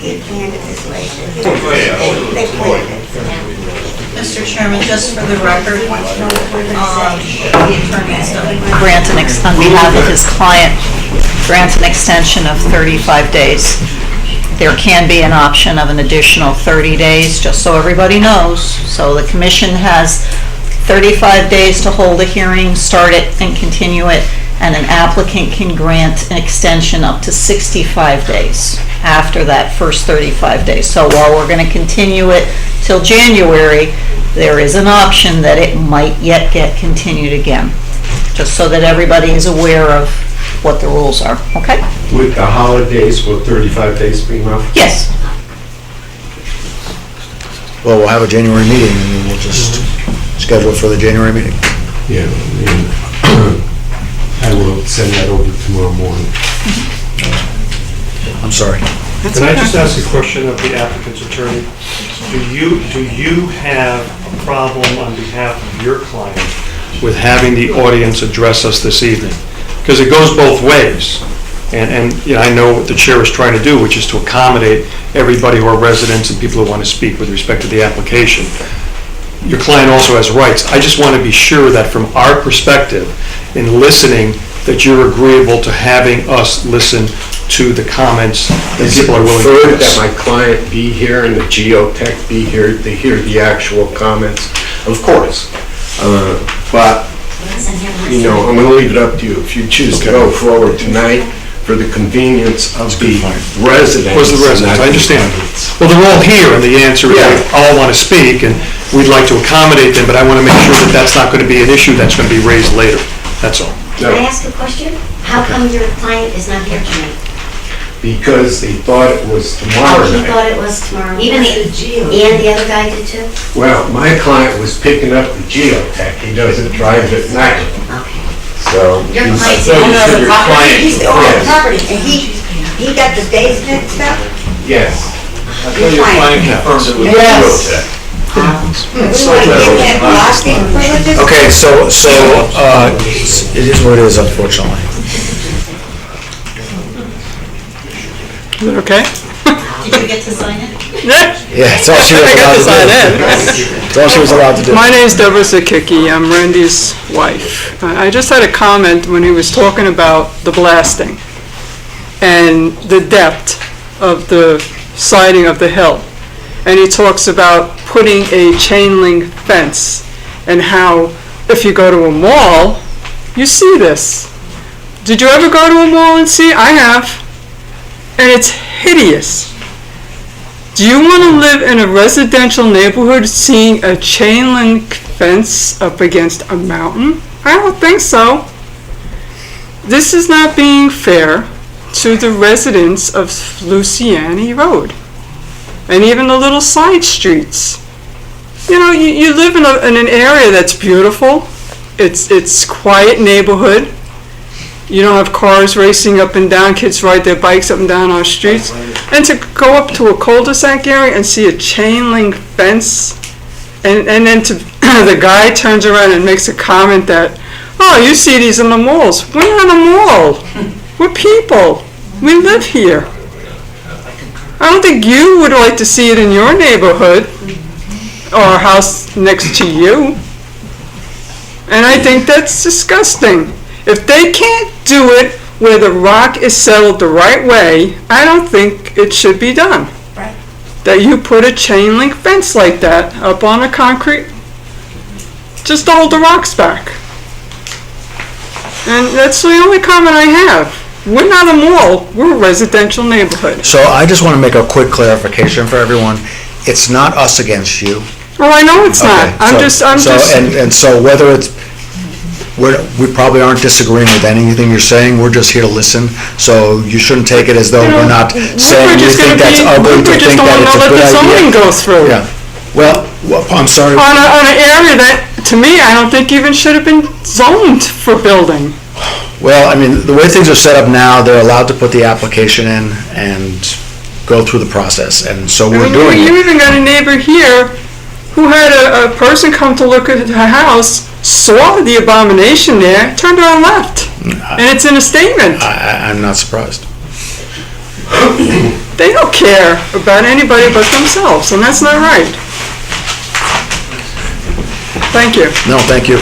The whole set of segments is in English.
he planned it this way. They planned it. Mr. Chairman, just for the record, the attorney's done. Grant on behalf of his client, grants an extension of 35 days. There can be an option of an additional 30 days, just so everybody knows. So the commission has 35 days to hold a hearing, start it and continue it, and an applicant can grant an extension up to 65 days after that first 35 days. So while we're going to continue it till January, there is an option that it might yet get continued again, just so that everybody is aware of what the rules are, okay? With the holidays, will 35 days be enough? Yes. Well, we'll have a January meeting, and then we'll just schedule it for the January meeting. Yeah, I will send that over tomorrow morning. I'm sorry. Can I just ask a question of the applicant's attorney? Do you have a problem on behalf of your client with having the audience address us this evening? Because it goes both ways. And you know, I know what the chair is trying to do, which is to accommodate everybody who are residents and people who want to speak with respect to the application. Your client also has rights. I just want to be sure that from our perspective, in listening, that you're agreeable to having us listen to the comments that people are willing to give us. That my client be here and the geotech be here to hear the actual comments, of course. But, you know, I'm going to leave it up to you. If you choose to go forward tonight for the convenience of the residents. Was the residents, I understand. Well, they're all here, and the answer is they all want to speak, and we'd like to accommodate them, but I want to make sure that that's not going to be an issue that's going to be raised later. That's all. Can I ask a question? How come your client is not here tonight? Because they thought it was tomorrow He night. thought it was tomorrow. Even and the other guy did too? Well, my client was picking up the geotech. He doesn't drive at night. Okay. So. Your he's- client's so the owner of the your property? client- He's the owner of the Yes. property, and he got the days mixed up? Yes. Your client confirmed it was Yes. We want to give that blocking privileges? Okay, so it is what it is, unfortunately. Okay? Did you get to sign it? Yeah, it's all she was I got to sign allowed to in. do. It's all she was allowed to do. My name is Deborah Zakicki. I'm Randy's wife. I just had a comment when he was talking about the blasting and the depth of the siding of the hill. And he talks about putting a chain link fence and how if you go to a mall, you see this. Did you ever go to a mall and see? I have. And it's hideous. Do you want to live in a residential neighborhood seeing a chain link fence up against a mountain? I don't think so. This is not being fair to the residents of Luciani Road and even the little side streets. You know, you live in an area that's beautiful. It's quiet neighborhood. You don't have cars racing up and down, kids ride their bikes up and down our streets. And to go up to a cul-de-sac area and see a chain link fence, and then the guy turns around and makes a comment that, oh, you see these in the malls. We're not a mall. We're people. We live here. I don't think you would like to see it in your neighborhood or a house next to you. And I think that's disgusting. If they can't do it where the rock is settled the right way, I don't think it should be done. Right. That you put a chain link fence like that up on a concrete, just to hold the rocks back. And that's the only comment I have. We're not a mall, we're a residential neighborhood. So I just want to make a quick clarification for everyone. It's not us against you. Well, I know it's not. Okay, And so whether it's, we probably aren't disagreeing with anything you're saying, we're just here to listen, so you shouldn't take it as though we're not saying you think that's ugly, to think that it's a good We just don't want to let the zoning idea. go through. Yeah, well, I'm sorry. On an area that, to me, I don't think even should have been zoned for building. Well, I mean, the way things are set up now, they're allowed to put the application in and go through the process, and so we're doing You it. even got a neighbor here who had a person come to look at her house, saw the abomination there, turned around and left. And it's in a statement. I'm not surprised. they don't care about anybody but themselves, and that's not right. Thank you. No, thank you.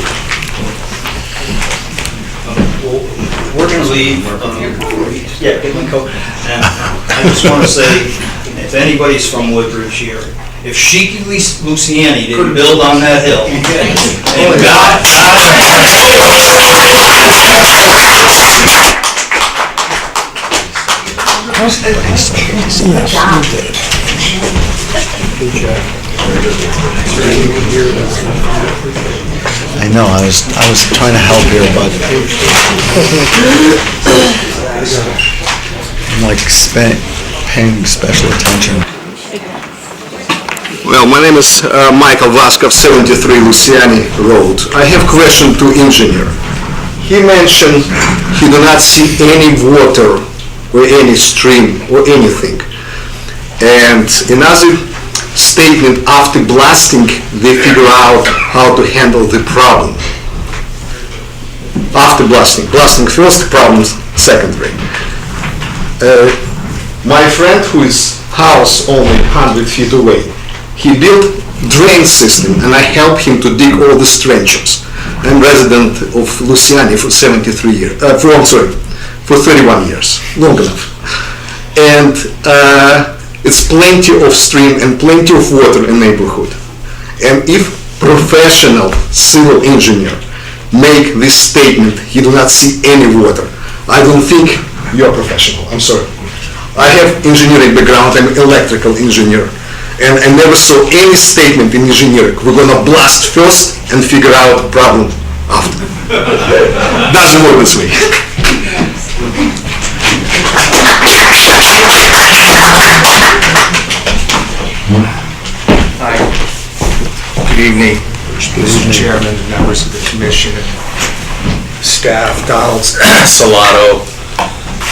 We're going to leave. Yeah, get my coat. And I just want to say, if anybody's from Woodbridge here, if Sheik Luciani didn't build on that hill, and God, I know, I was trying to help here, but I'm like paying special attention. Well, my name is Michael Vaskov, 73 Luciani Road. I have question to engineer. He mentioned he do not see any water or any stream or anything. And another statement, after blasting, they figure out how to handle the problem. After blasting first, problem secondary. My friend, who is house only 100 feet away, he built drain system, and I helped him to dig all the trenches. I'm resident of Luciani for 73 years. For 31 years, long enough. And it's plenty of stream and plenty of water in neighborhood. And if professional civil engineer make this statement, he do not see any water, I don't think you're professional. I'm sorry. I have engineering background. I'm electrical engineer. And I never saw any statement in engineering. We're gonna blast first and figure out the problem after. Doesn't work this way. Hi. Good evening, Mr. Chairman, members of the commission, and staff. Donald Salato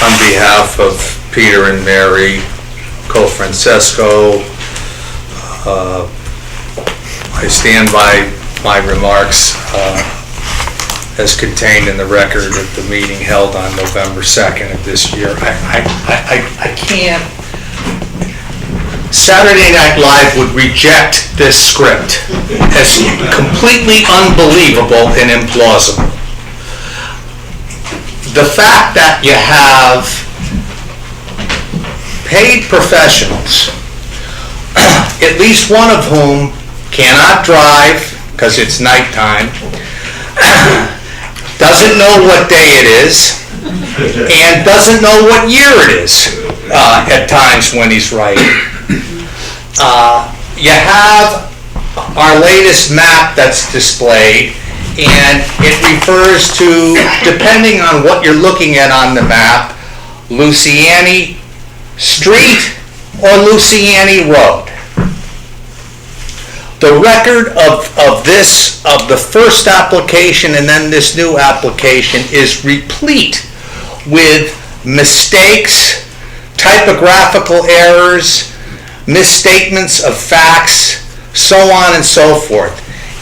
on behalf of Peter and Mary Cofrancesco. I stand by my remarks as contained in the record of the meeting held on November 2nd of this year. I can't. Saturday Night Live would reject this script as completely unbelievable and implausible. The fact that you have paid professionals, at least one of whom cannot drive because it's nighttime, doesn't know what day it is, and doesn't know what year it is at times when he's writing. You have our latest map that's displayed, and it refers to, depending on what you're looking at on the map, Luciani Street or Luciani Road. The record of the first application and then this new application is replete with mistakes, typographical errors, misstatements of facts, so on and so forth.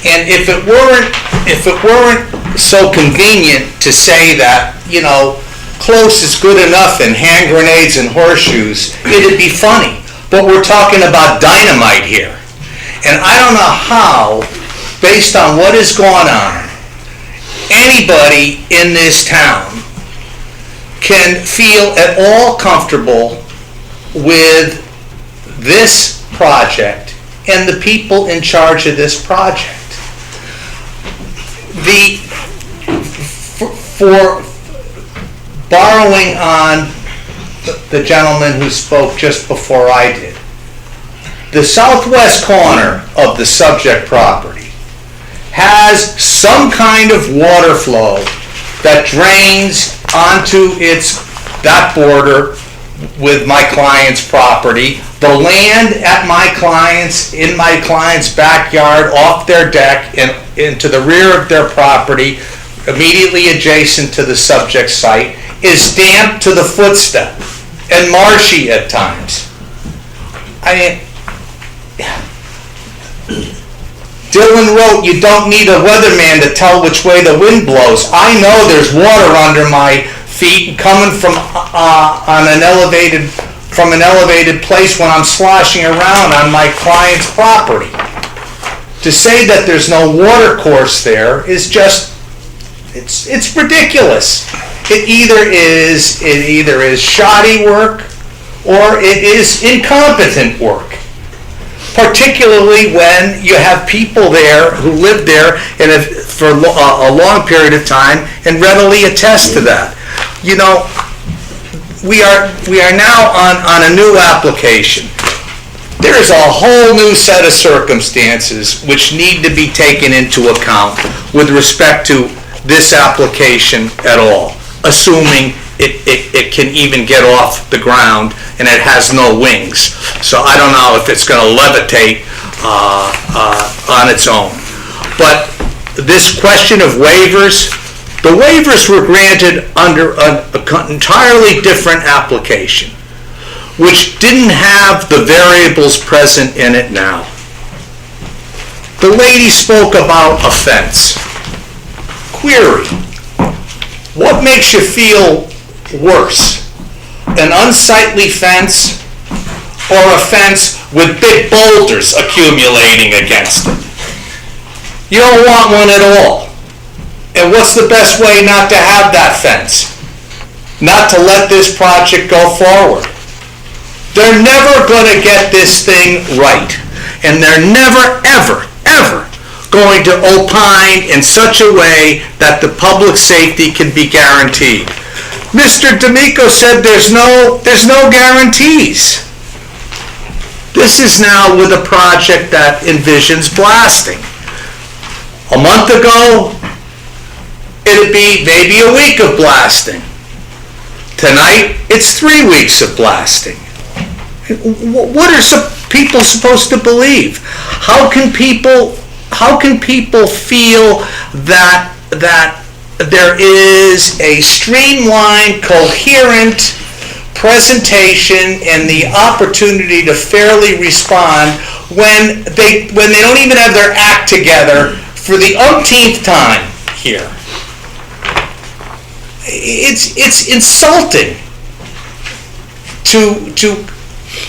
And if it weren't so convenient to say that, you know, close is good enough and hand grenades and horseshoes, it'd be funny. But we're talking about dynamite here. And I don't know how, based on what has gone on, anybody in this town can feel at all comfortable with this project and the people in charge of this project. For borrowing on the gentleman who spoke just before I did, the southwest corner of the subject property has some kind of water flow that drains onto that border with my client's property. The land at in my client's backyard, off their deck, and into the rear of their property, immediately adjacent to the subject site, is damp to the footstep and marshy at times. Dylan wrote, you don't need a weatherman to tell which way the wind blows. I know there's water under my feet coming from on an elevated from an elevated place when I'm sloshing around on my client's property. To say that there's no water course there is just, it's ridiculous. It either is shoddy work or it is incompetent work. Particularly when you have people there who live there for a long period of time and readily attest to that. You know, we are now on a new application. There is a whole new set of circumstances which need to be taken into account with respect to this application at all, assuming it can even get off the ground and it has no wings. So I don't know if it's going to levitate on its own. But this question of waivers, the waivers were granted under an entirely different application, which didn't have the variables present in it now. The lady spoke about a fence. Query: what makes you feel worse, an unsightly fence or a fence with big boulders accumulating against it? You don't want one at all. And what's the best way not to have that fence? Not to let this project go forward. They're never going to get this thing right. And they're never, ever, ever going to opine in such a way that the public safety can be guaranteed. Mr. D'Amico said there's no guarantees. This is now with a project that envisions blasting. A month ago, it'd be maybe a week of blasting. Tonight, it's 3 weeks of blasting. What are some people supposed to believe? How can people feel that there is a streamlined, coherent presentation and the opportunity to fairly respond when they don't even have their act together for the umpteenth time here? It's insulting to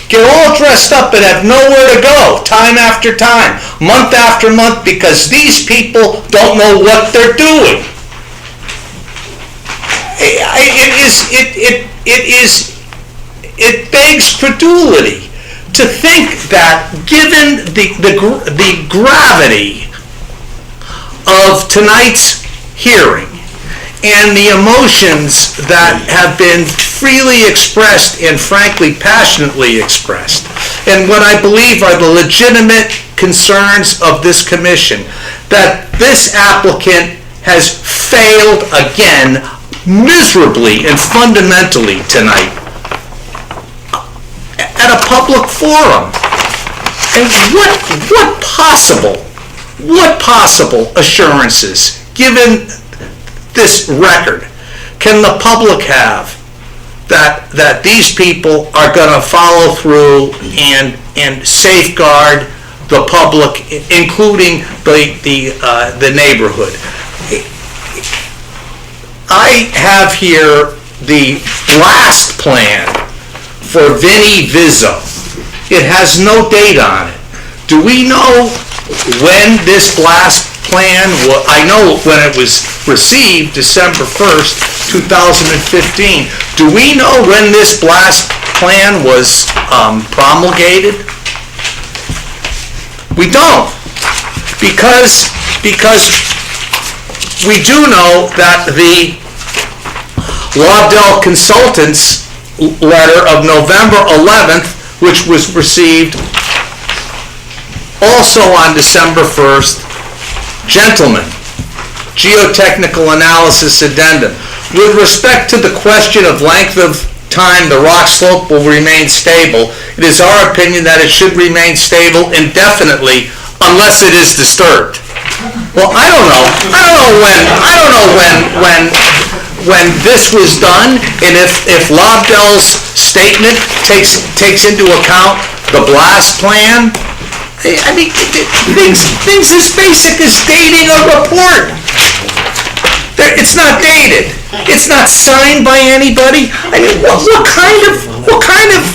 get all dressed up and have nowhere to go time after time, month after month, because these people don't know what they're doing. It begs credulity to think that, given the gravity of tonight's hearing and the emotions that have been freely expressed and frankly passionately expressed, and what I believe are the legitimate concerns of this commission, that this applicant has failed again miserably and fundamentally tonight at a public forum. And what possible assurances, given this record, can the public have that these people are going to follow through and safeguard the public, including the neighborhood? I have here the blast plan for Vinnie Vizzo. It has no date on it. Do we know when this blast plan, I know when it was received, December 1st, 2015. Do we know when this blast plan was promulgated? We don't, because we do know that the Waddell Consultants letter of November 11th, which was received also on December 1st, gentlemen, geotechnical analysis addendum. With respect to the question of length of time the rock slope will remain stable, it is our opinion that it should remain stable indefinitely unless it is disturbed. Well, I don't know when this was done, and if Lobdell's statement takes into account the blast plan. I mean, things as basic as dating a report. It's not dated. It's not signed by anybody. I mean, what kind of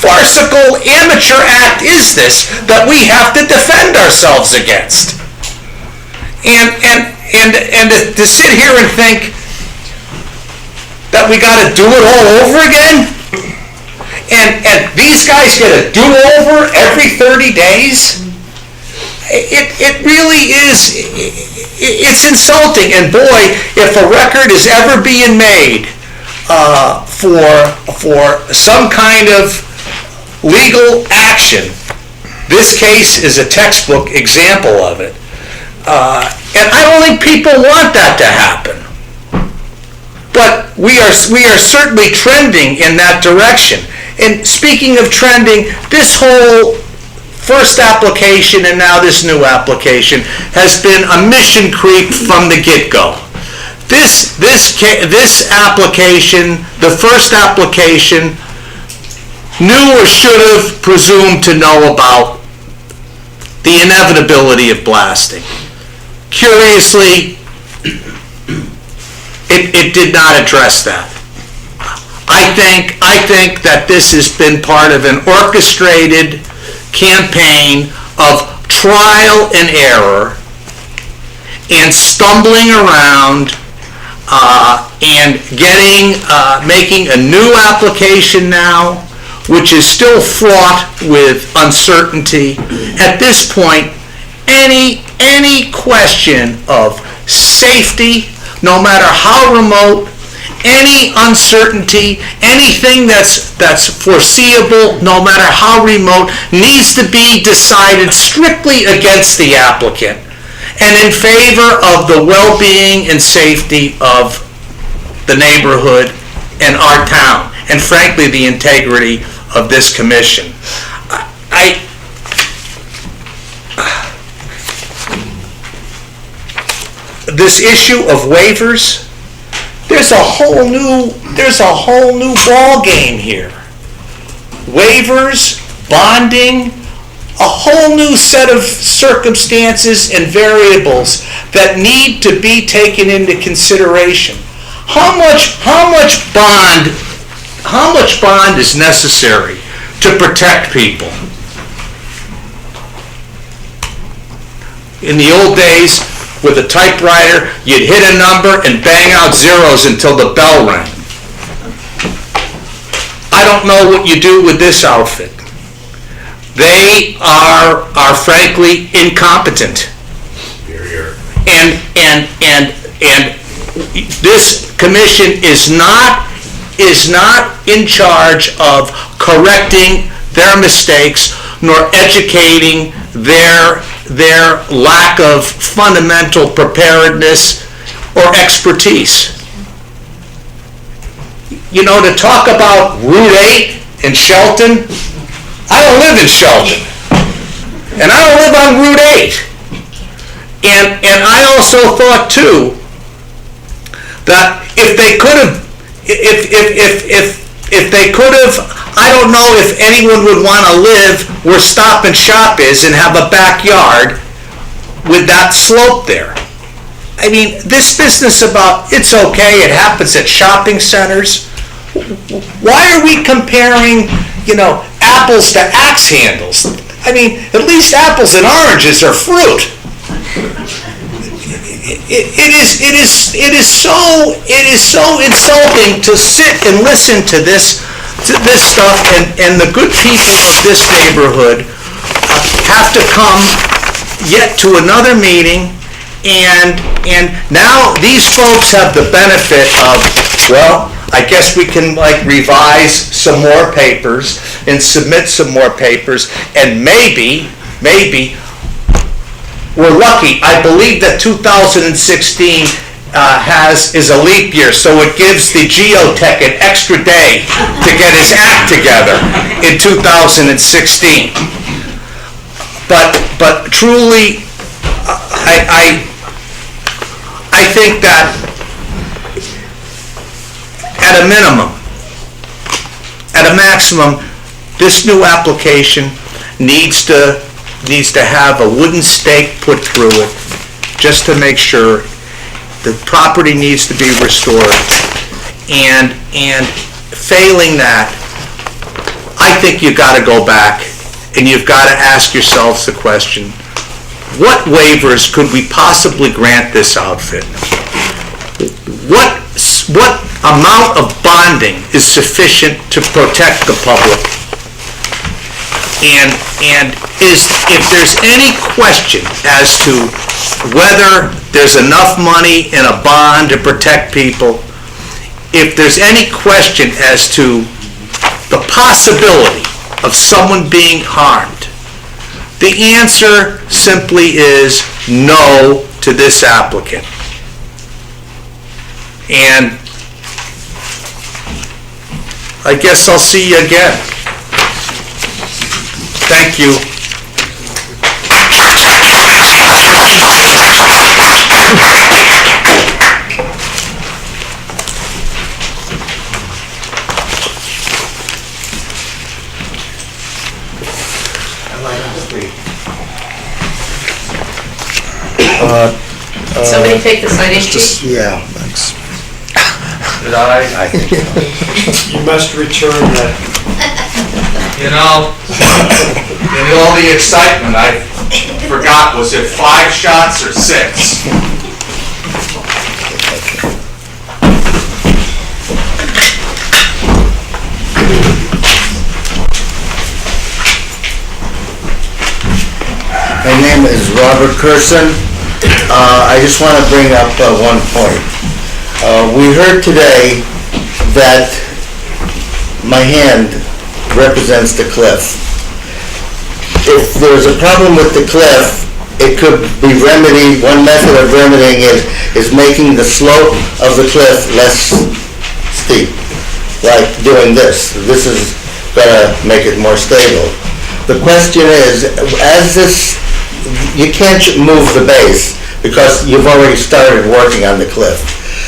farcical amateur act is this that we have to defend ourselves against? And to sit here and think that we got to do it all over again? And these guys get a do-over every 30 days? It really is, it's insulting. And boy, if a record is ever being made for some kind of legal action, this case is a textbook example of it. And I don't think people want that to happen. But we are certainly trending in that direction. And speaking of trending, this whole first application and now this new application has been a mission creep from the get-go. This application, the first application, knew or should have presumed to know about the inevitability of blasting. Curiously, it did not address that. I think that this has been part of an orchestrated campaign of trial and error and stumbling around and making a new application now, which is still fraught with uncertainty. At this point, any question of safety, no matter how remote, any uncertainty, anything that's foreseeable, no matter how remote, needs to be decided strictly against the applicant and in favor of the well-being and safety of the neighborhood and our town, and frankly, the integrity of this commission. This issue of waivers, there's a whole new ball game here. Waivers, bonding, a whole new set of circumstances and variables that need to be taken into consideration. How much bond is necessary to protect people? In the old days, with a typewriter, you'd hit a number and bang out zeros until the bell rang. I don't know what you do with this outfit. They are frankly incompetent. And this commission is not in charge of correcting their mistakes nor educating their lack of fundamental preparedness or expertise. You know, to talk about Route 8 in Shelton, I don't live in Shelton, and I don't live on Route 8. And I also thought too that if they could have, I don't know if anyone would want to live where Stop and Shop is and have a backyard with that slope there. I mean, this business about it's okay, it happens at shopping centers. Why are we comparing, apples to axe handles? I mean, at least apples and oranges are fruit. It is so insulting to sit and listen to this stuff, and the good people of this neighborhood have to come yet to another meeting, and now these folks have the benefit of, well, I guess we can revise some more papers and submit some more papers, and maybe we're lucky. I believe that 2016 is a leap year, so it gives the geotech an extra day to get his act together in 2016. But truly, I think that at a minimum, at a maximum, this new application needs to have a wooden stake put through it just to make sure the property needs to be restored. And failing that, I I think you've got to go back and you've got to ask yourselves the question, what waivers could we possibly grant this outfit? What amount of bonding is sufficient to protect the public? And if there's any question as to whether there's enough money in a bond to protect people, if there's any question as to the possibility of someone being harmed, the answer simply is no to this applicant. And I guess I'll see you again. Thank you. Somebody take the sign-in sheet? Yeah, thanks. Did I think so. You must return that. You know, in all the excitement, I forgot, was it 5 shots or 6? My name is Robert Curson. I just want to bring up one point. We heard today that my hand represents the cliff. If there's a problem with the cliff, it could be remedied. One method of remedying it is making the slope of the cliff less steep, like doing this. This is going to make it more stable. The question is, as this, you can't move the base because you've already started working on the cliff.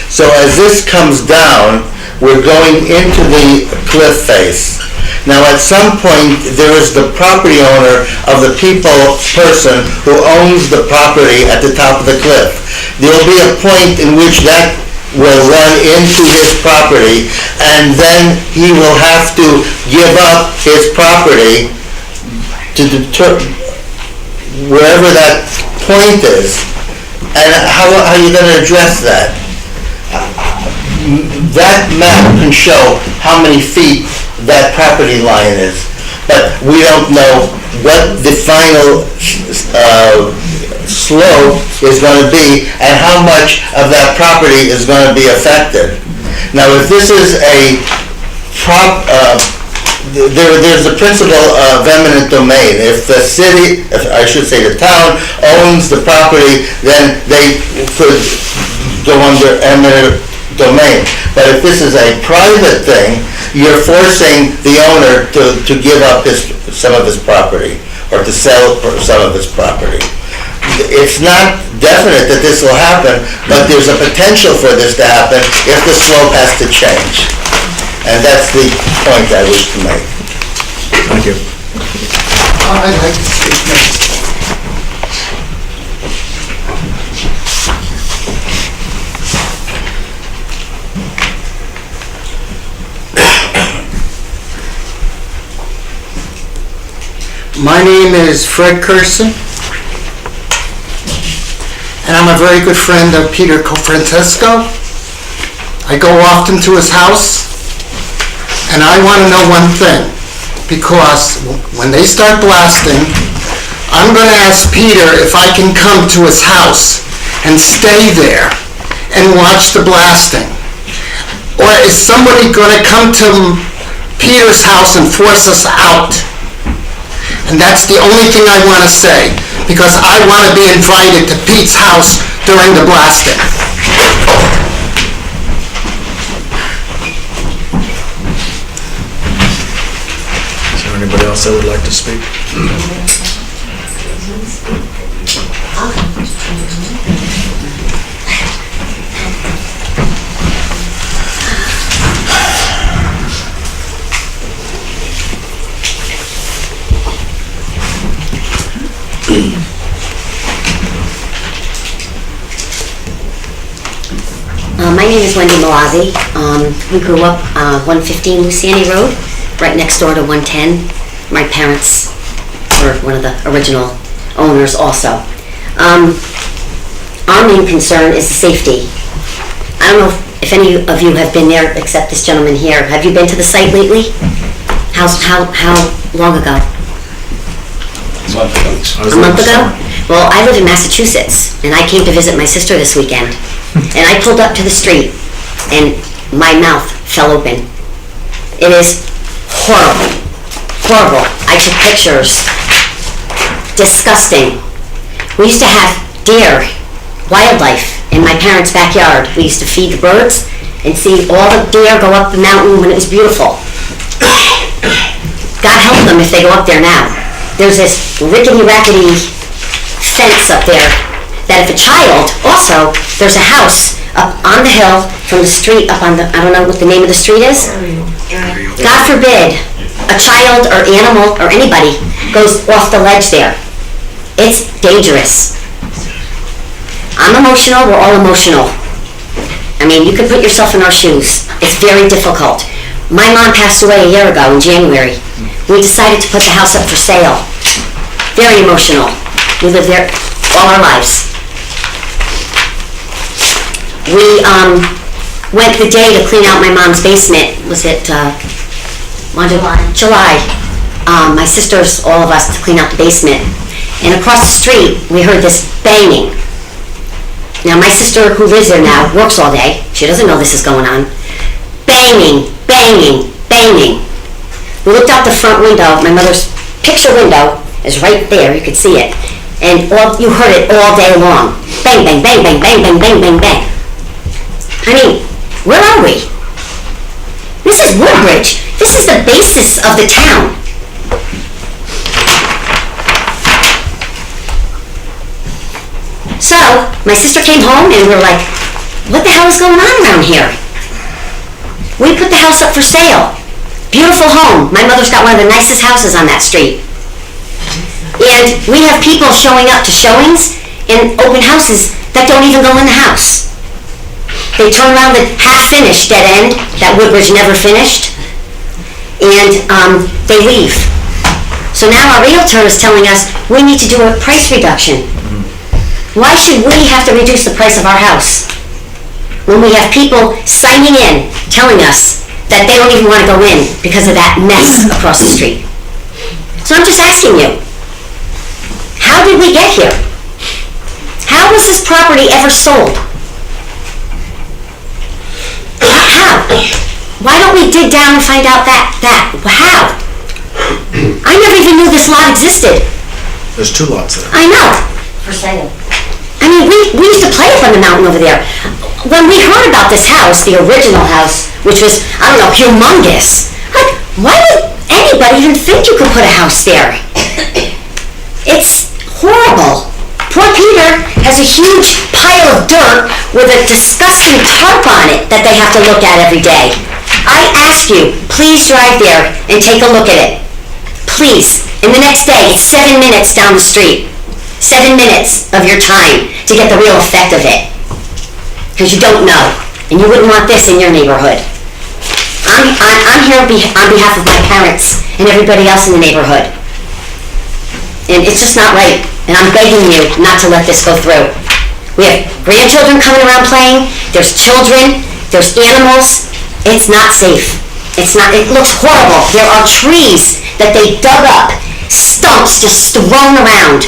So as this comes down, we're going into the cliff face. Now at some point, there is the property owner of the person who owns the property at the top of the cliff. There'll be a point in which that will run into his property, and then he will have to give up his property to wherever that point is. And how are you going to address that? That map can show how many feet that property line is, but we don't know what the final slope is going to be and how much of that property is going to be affected. Now, if this is a there's the principle of eminent domain. If the city, I should say the town, owns the property, then they could go under eminent domain. But if this is a private thing, you're forcing the owner to give up some of his property or to sell some of his property. It's not definite that this will happen, but there's a potential for this to happen if the slope has to change. And that's the point I wish to make. Thank you. I'd like to speak next. My name is Fred Curson, and I'm a very good friend of Peter Francesco. I go often to his house, and I want to know one thing, because when they start blasting, I'm going to ask Peter if I can come to his house and stay there and watch the blasting. Or is somebody going to come to Peter's house and force us out? And that's the only thing I want to say, because I want to be invited to Pete's house during the blasting. Is there anybody else that would like to speak? My name is Wendy Malazzi. We grew up 115 Luciani Road, right next door to 110. My parents were one of the original owners also. Our main concern is the safety. I don't know if any of you have been there except this gentleman here. Have you been to the site lately? How long ago? A month ago? Well, I live in Massachusetts, and I came to visit my sister this weekend. And I pulled up to the street, and my mouth fell open. It is horrible. Horrible. I took pictures. Disgusting. We used to have deer, wildlife, in my parents' backyard. We used to feed the birds and see all the deer go up the mountain when it was beautiful. God help them if they go up there now. There's this rickety-rackety fence up there that if a child, also, there's a house up on the hill from the street up on the, I don't know what the name of the street is. God forbid a child or animal or anybody goes off the ledge there. It's dangerous. I'm emotional, we're all emotional. I mean, you can put yourself in our shoes. It's very difficult. My mom passed away a year ago in January. We decided to put the house up for sale. Very emotional. We lived there all our lives. We went the day to clean out my mom's basement. Was it July. My sisters, all of us, to clean out the basement. And across the street, we heard this banging. Now, my sister, who lives there now, works all day. She doesn't know this is going on. Banging, banging, banging. We looked out the front window. My mother's picture window is right there. You could see it. And you heard it all day long. Bang, bang, bang, bang, bang, bang, bang, bang, bang. I mean, where are we? This is Woodbridge. This is the basis of the town. So, my sister came home and we were like, what the hell is going on around here? We put the house up for sale. Beautiful home. My mother's got one of the nicest houses on that street. And we have people showing up to showings in open houses that don't even go in the house. They turn around the half-finished dead end that Woodbridge never finished, and they leave. So now our realtor is telling us we need to do a price reduction. Why should we have to reduce the price of our house when we have people signing in telling us that they don't even want to go in because of that mess across the street? So I'm just asking you, how did we get here? How was this property ever sold? How? Why don't we dig down and find out that? How? I never even knew this lot existed. There's 2 lots there. I know. For sale. I mean, we used to play up on the mountain over there. When we heard about this house, the original house, which was, I don't know, humongous, like, why would anybody even think you could put a house there? It's horrible. Poor Peter has a huge pile of dirt with a disgusting tarp on it that they have to look at every day. I ask you, please drive there and take a look at it. Please. And the next day, it's 7 minutes down the street. 7 minutes of your time to get the real effect of it. Because you don't know. And you wouldn't want this in your neighborhood. I'm here on behalf of my parents and everybody else in the neighborhood. And it's just not right. And I'm begging you not to let this go through. We have grandchildren coming around playing. There's children. There's animals. It's not safe. It's not. It looks horrible. There are trees that they dug up. Stumps just thrown around.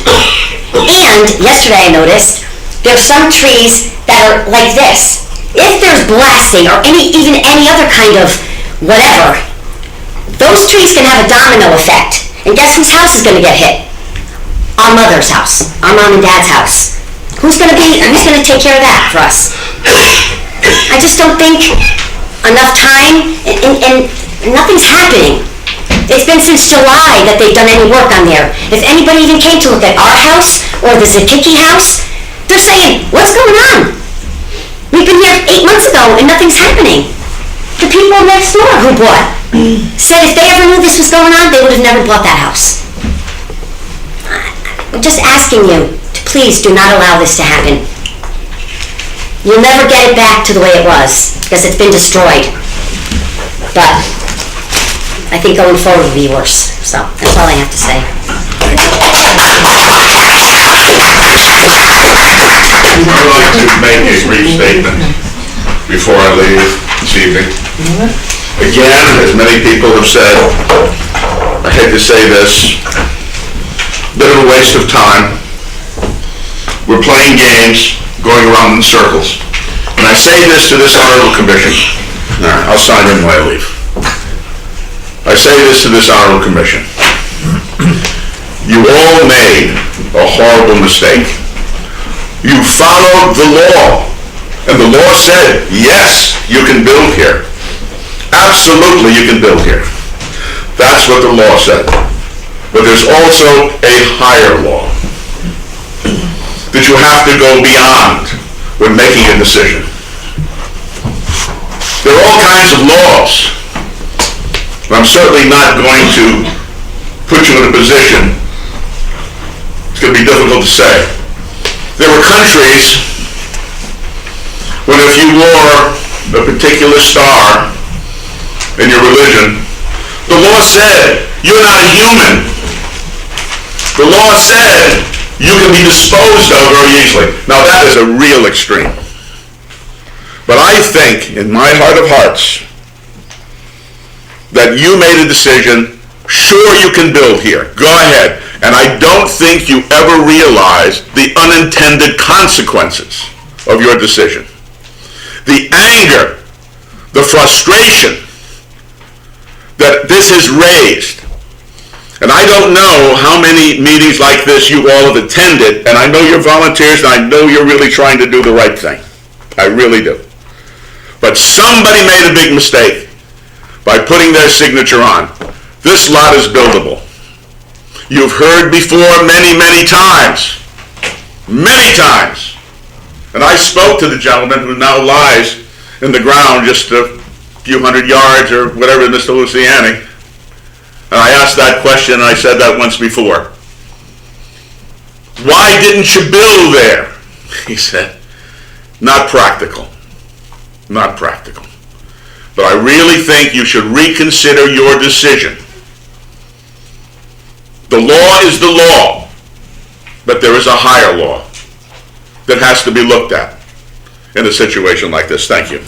And yesterday I noticed there's some trees that are like this. If there's blasting or even any other kind of whatever, those trees can have a domino effect. And guess whose house is going to get hit? Our mother's house, our mom and dad's house. Who's going to take care of that for us? I just don't think enough time and nothing's happening. It's been since July that they've done any work on there. If anybody even came to look at our house or the Zakicki house, they're saying, what's going on? We've been here 8 months ago and nothing's happening. The people next door who bought said if they ever knew this was going on, they would have never bought that house. I'm just asking you to please do not allow this to happen. You'll never get it back to the way it was because it's been destroyed. But I think going forward will be worse. So that's all I have to say. I'd like to make a brief statement before I leave this evening. Again, as many people have said, I hate to say this, bit of a waste of time. We're playing games, going around in circles. And I say this to this honorable commission. I'll sign in when I leave. I say this to this honorable commission. You all made a horrible mistake. You followed the law, and the law said, yes, you can build here. Absolutely, you can build here. That's what the law said. But there's also a higher law that you have to go beyond when making a decision. There are all kinds of laws. I'm certainly not going to put you in a position, it's going to be difficult to say. There were countries when if you wore a particular star in your religion, the law said you're not a human. The law said you can be disposed of very easily. Now that is a real extreme. But I think, in my heart of hearts, that you made a decision, sure you can build here, go ahead. And I don't think you ever realized the unintended consequences of your decision. The anger, the frustration that this has raised. And I don't know how many meetings like this you all have attended, and I know you're volunteers, and I know you're really trying to do the right thing. I really do. But somebody made a big mistake by putting their signature on. This lot is buildable. You've heard before many, many times. Many times. And I spoke to the gentleman who now lies in the ground just a few hundred yards or whatever, Mr. Luciani. And I asked that question, and I said that once before. Why didn't you build there? He said, not practical. Not practical. But I really think you should reconsider your decision. The law is the law, but there is a higher law that has to be looked at in a situation like this. Thank you.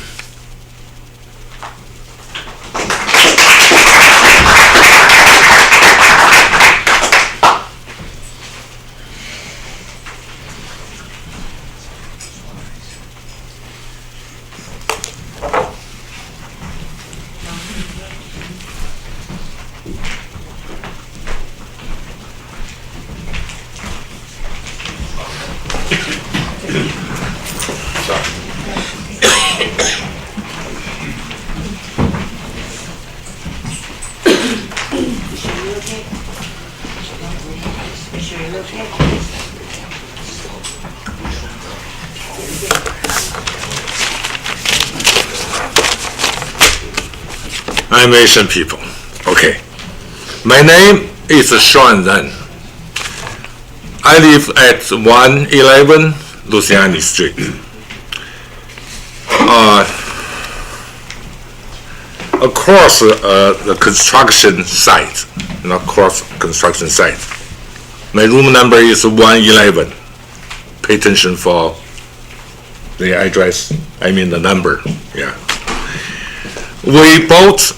I'm Asian people. Okay. My name is Sean Ren. I live at 111 Luciani Street. Across the construction site, construction site. My room number is 111. Pay attention for the address, I mean the number, yeah. We bought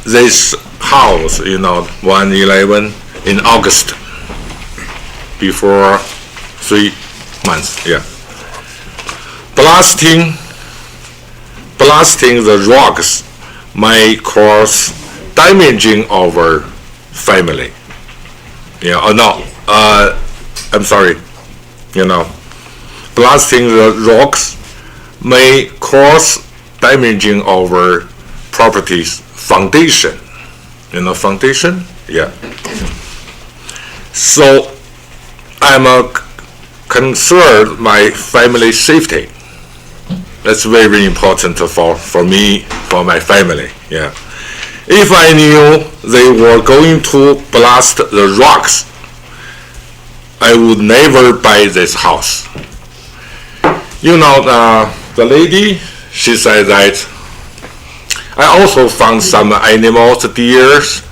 this house, 111 in August, before 3 months, yeah. Blasting the rocks may cause damaging our family. I'm sorry, blasting the rocks may cause damaging our property's foundation. Foundation? Yeah. So I'm concerned my family safety. That's very important for me, for my family. Yeah. If I knew they were going to blast the rocks, I would never buy this house. The lady, she said that I also found some animals, deers,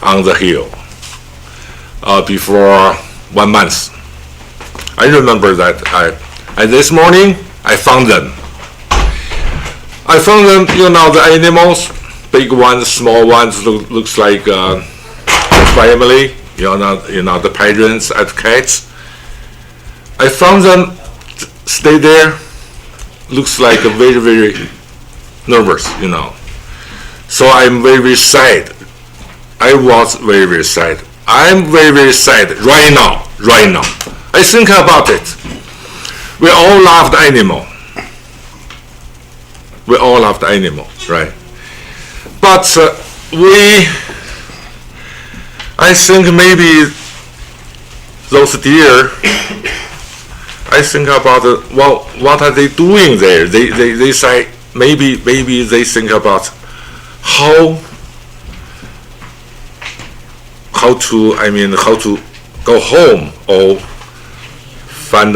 on the hill before 1 month. I remember that and this morning I found them. I found them, the animals, big ones, small ones, looks like the family, the parents and cats. I found them stay there, looks like very, very nervous, So I'm very, very sad. I was very, very sad. I'm very, very sad right now. I think about it. We all love the animal. Right? But I think maybe those deer, I think about what are they doing there? They say maybe they think about how to go home or find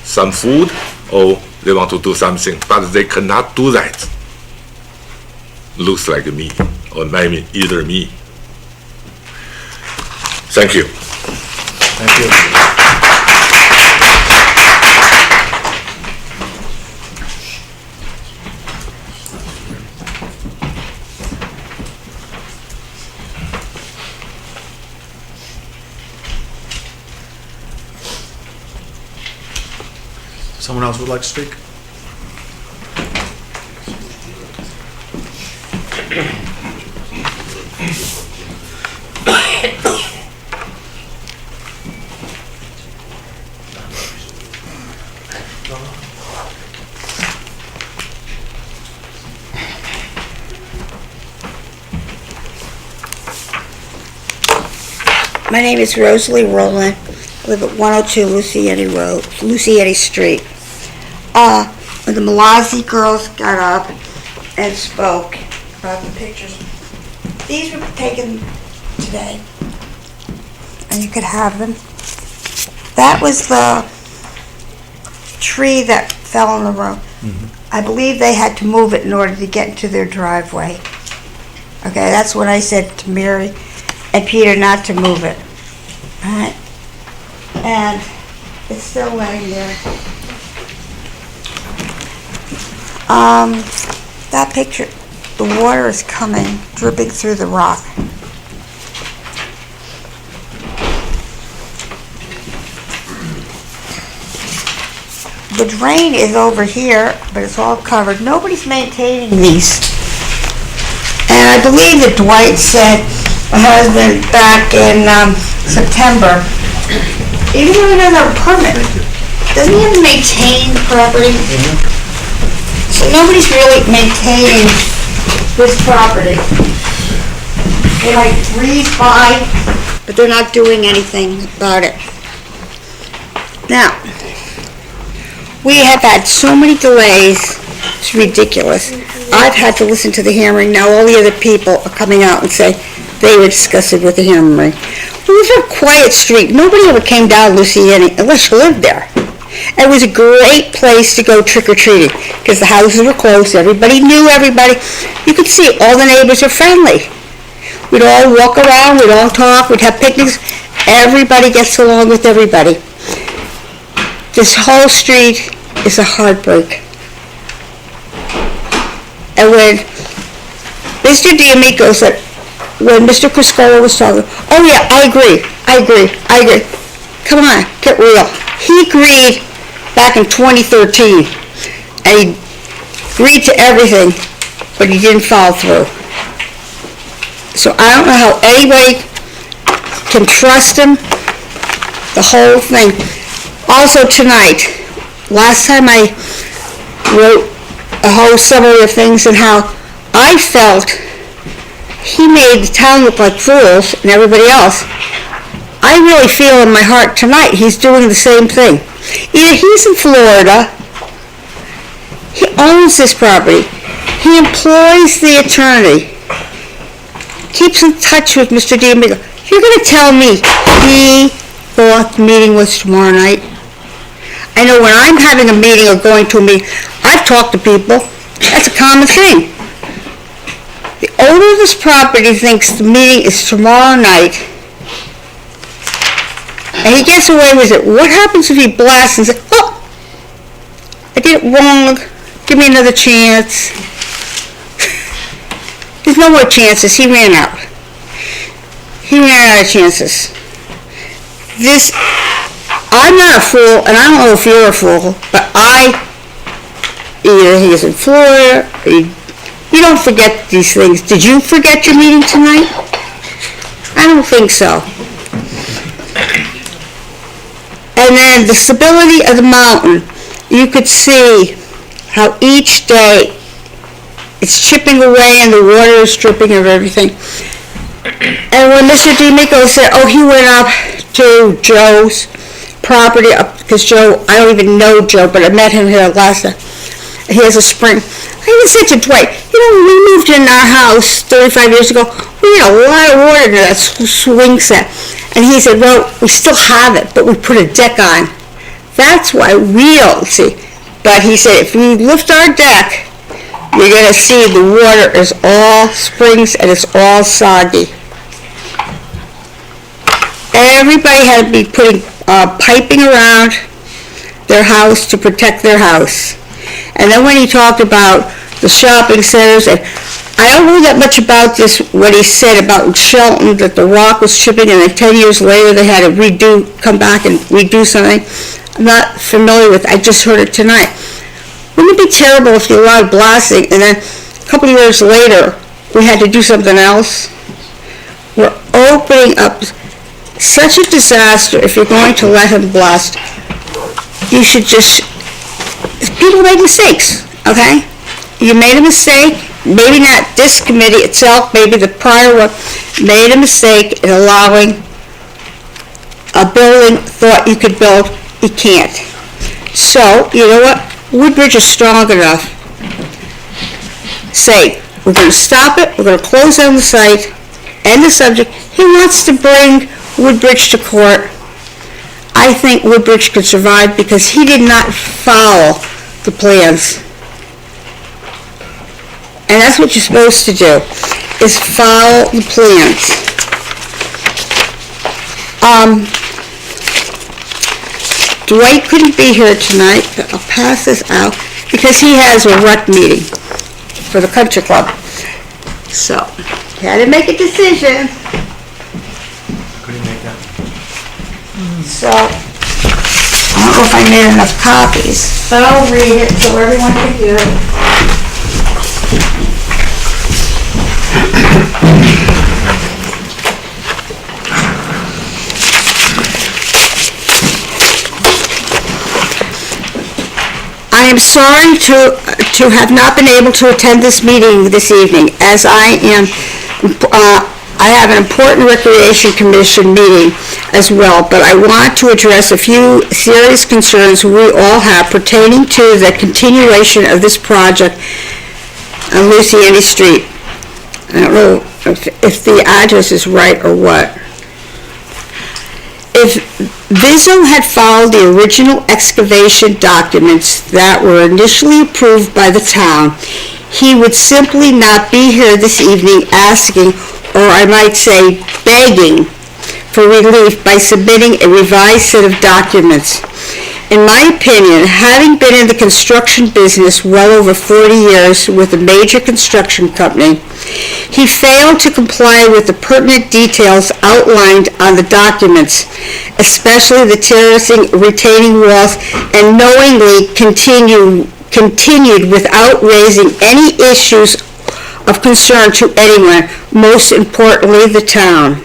some food, or they want to do something, but they cannot do that. Looks like me, or maybe either me. Thank you. Thank you. Someone else would like to speak? My name is Rosalie Rowland. I live at 102 Luciani Street. When the Malazi girls got up and spoke about the pictures, these were taken today, and you could have them. That was the tree that fell on the road. I believe they had to move it in order to get into their driveway. Okay, that's what I said to Mary and Peter, not to move it. All right, and it's still laying there. That picture, the water is coming, dripping through the rock. The drain is over here, but it's all covered. Nobody's maintaining these. And I believe that Dwight said, my husband, back in September, even though he doesn't have a permit, doesn't he have to maintain the property? So nobody's really maintaining this property. They like breeze by, but they're not doing anything about it. Now, we have had so many delays, it's ridiculous. I've had to listen to the hearing, now all the other people are coming out and say they were disgusted with the hearing. It was a quiet street, nobody ever came down Luciani unless you lived there. It was a great place to go trick-or-treating because the houses were closed, everybody knew everybody. You could see all the neighbors are friendly. We'd all walk around, we'd all talk, we'd have picnics. Everybody gets along with everybody. This whole street is a heartbreak. And when Mr. D'Amico said, when Mr. Criscola was talking, oh yeah, I agree. Come on, get real. He agreed back in 2013, and he agreed to everything, but he didn't follow through. So I don't know how anybody can trust him, the whole thing. Also tonight, last time I wrote a whole summary of things and how I felt he made the town look like fools and everybody else. I really feel in my heart tonight he's doing the same thing. Either he's in Florida, he owns this property, he employs the attorney, keeps in touch with Mr. D'Amico. You're going to tell me he thought the meeting was tomorrow night? I know when I'm having a meeting or going to a meeting, I've talked to people. That's a common thing. The owner of this property thinks the meeting is tomorrow night, and he gets away with it, what happens if he blasts and says, oh, I did it wrong, give me another chance? There's no more chances, he ran out. He ran out of chances. I'm not a fool, and I don't know if you're a fool, but either he is in Florida, or you don't forget these things. Did you forget your meeting tonight? I don't think so. And then the stability of the mountain, you could see how each day it's chipping away and the water is dripping of everything. And when Mr. DeMico said, oh, he went up to Joe's property, because Joe, I don't even know Joe, but I met him here last night. He has a spring. I even said to Dwight, when we moved in our house 35 years ago, we had a lot of water in that swing set. And he said, well, we still have it, but we put a deck on. That's why we don't see. But he said, if we lift our deck, you're going to see the water is all springs and it's all soggy. Everybody had to be putting piping around their house to protect their house. And then when he talked about the shopping centers, and I don't know that much about this, what he said about Shelton, that the rock was chipping and then 10 years later they had to come back and redo something. I'm not familiar with it. I just heard it tonight. Wouldn't it be terrible if you allowed blasting and then a couple of years later we had to do something else? We're opening up such a disaster if you're going to let him blast. You should just, people make mistakes, okay? You made a mistake, maybe not this committee itself, maybe the prior one made a mistake in allowing a building, thought you could build, you can't. So, you know what? Woodbridge is strong enough. Say, we're going to stop it, we're going to close down the site, end the subject. He wants to bring Woodbridge to court. I think Woodbridge could survive because he did not follow the plans. And that's what you're supposed to do, is follow the plans. Dwight couldn't be here tonight, but I'll pass this out because he has a rec meeting for the country club. So, he had to make a decision. Couldn't make that. So, I don't know if I made enough copies, but I'll read it so everyone can hear it. I am sorry to have not been able to attend this meeting this evening, as I have an important Recreation Commission meeting as well, but I want to address a few serious concerns we all have pertaining to the continuation of this project on Luciani Street. I don't know if the address is right or what. If Vizzo had followed the original excavation documents that were initially approved by the town, he would simply not be here this evening asking, or I might say begging, for relief by submitting a revised set of documents. In my opinion, having been in the construction business well over 40 years with a major construction company, he failed to comply with the pertinent details outlined on the documents, especially the terracing, retaining walls, and knowingly continued without raising any issues of concern to anyone, most importantly the town.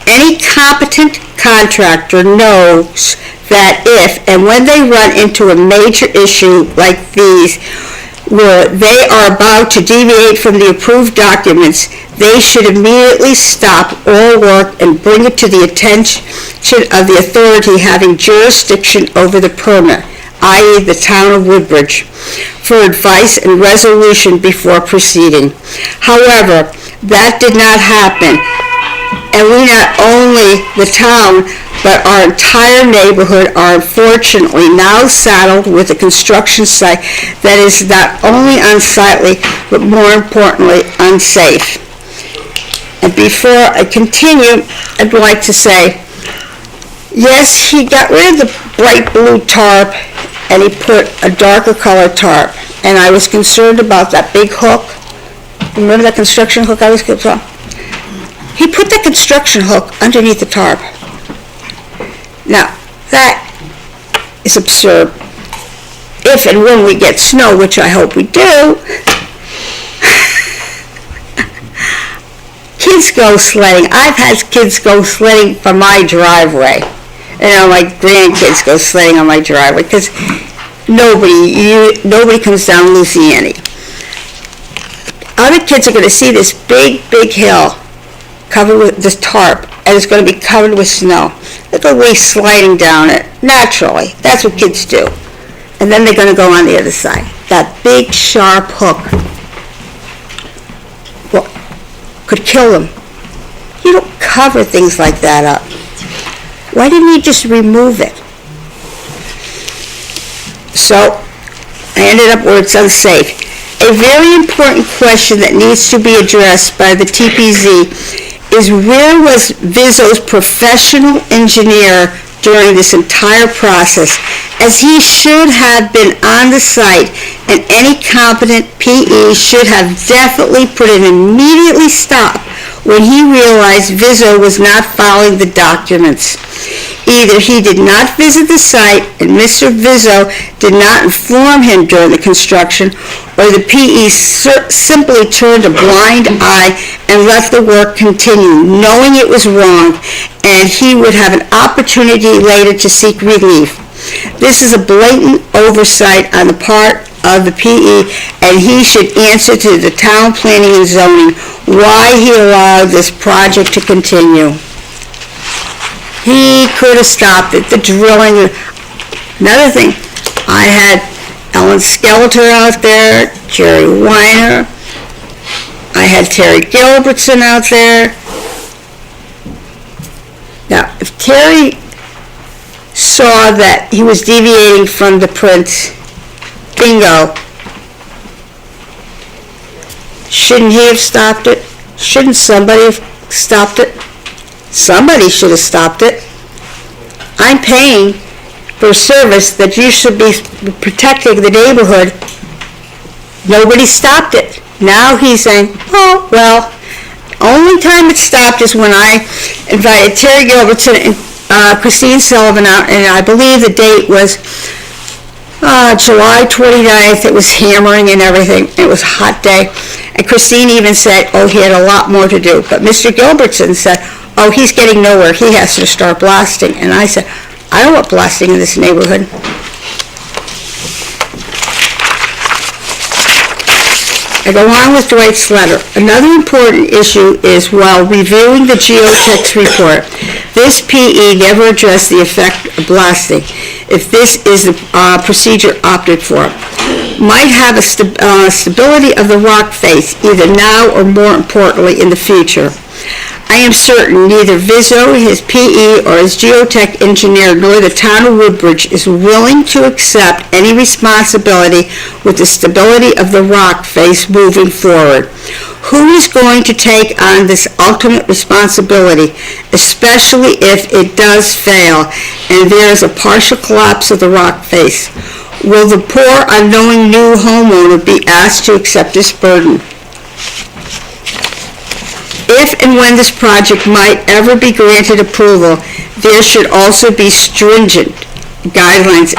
Any competent contractor knows that if and when they run into a major issue like these, where they are about to deviate from the approved documents, they should immediately stop all work and bring it to the attention of the authority having jurisdiction over the permit, i.e. the town of Woodbridge, for advice and resolution before proceeding. However, that did not happen, and we, not only the town, but our entire neighborhood are unfortunately now saddled with a construction site that is not only unsightly, but more importantly, unsafe. And before I continue, I'd like to say, yes, he got rid of the bright blue tarp and he put a darker colored tarp. And I was concerned about that big hook. Remember that construction hook I was concerned about? He put the construction hook underneath the tarp. Now, that is absurd. If and when we get snow, which I hope we do, kids go sledding. I've had kids go sledding from my driveway. My grandkids go sledding on my driveway because nobody comes down Luciani. Other kids are going to see this big, big hill covered with this tarp, and it's going to be covered with snow. They'll go away sliding down it, naturally. That's what kids do. And then they're going to go on the other side. That big, sharp hook could kill them. You don't cover things like that up. Why didn't you just remove it? So, I ended up where it's unsafe. A very important question that needs to be addressed by the TPZ is where was Vizzo's professional engineer during this entire process, as he should have been on the site, and any competent PE should have definitely put an immediately stop when he realized Vizzo was not following the documents. Either he did not visit the site and Mr. Vizzo did not inform him during the construction, or the PE simply turned a blind eye and let the work continue, knowing it was wrong, and he would have an opportunity later to seek relief. This is a blatant oversight on the part of the PE, and he should answer to the town planning and zoning why he allowed this project to continue. He could have stopped it, the drilling. Another thing, I had Ellen Skeletor out there, Jerry Weiner, I had Terry Gilbertson out there. Now, if Terry saw that he was deviating from the prints, bingo. Shouldn't he have stopped it? Shouldn't somebody have stopped it? Somebody should have stopped it. I'm paying for a service that you should be protecting the neighborhood. Nobody stopped it. Now he's saying, oh, well, only time it stopped is when I invited Terry Gilbertson and Christine Sullivan out, and I believe the date was July 29th. It was hammering and everything. It was a hot day. And Christine even said, oh, he had a lot more to do. But Mr. Gilbertson said, oh, he's getting nowhere. He has to start blasting. And I said, I don't want blasting in this neighborhood. I go on with Dwight's letter. Another important issue is while reviewing the geotech's report, this PE never addressed the effect of blasting, if this is the procedure opted for. Might have a stability of the rock face, either now or more importantly in the future. I am certain neither Vizzo, his PE, or his geotech engineer, nor the town of Woodbridge is willing to accept any responsibility with the stability of the rock face moving forward. Who is going to take on this ultimate responsibility, especially if it does fail and there is a partial collapse of the rock face? Will the poor, unknowing new homeowner be asked to accept this burden? If and when this project might ever be granted approval, there should also be stringent guidelines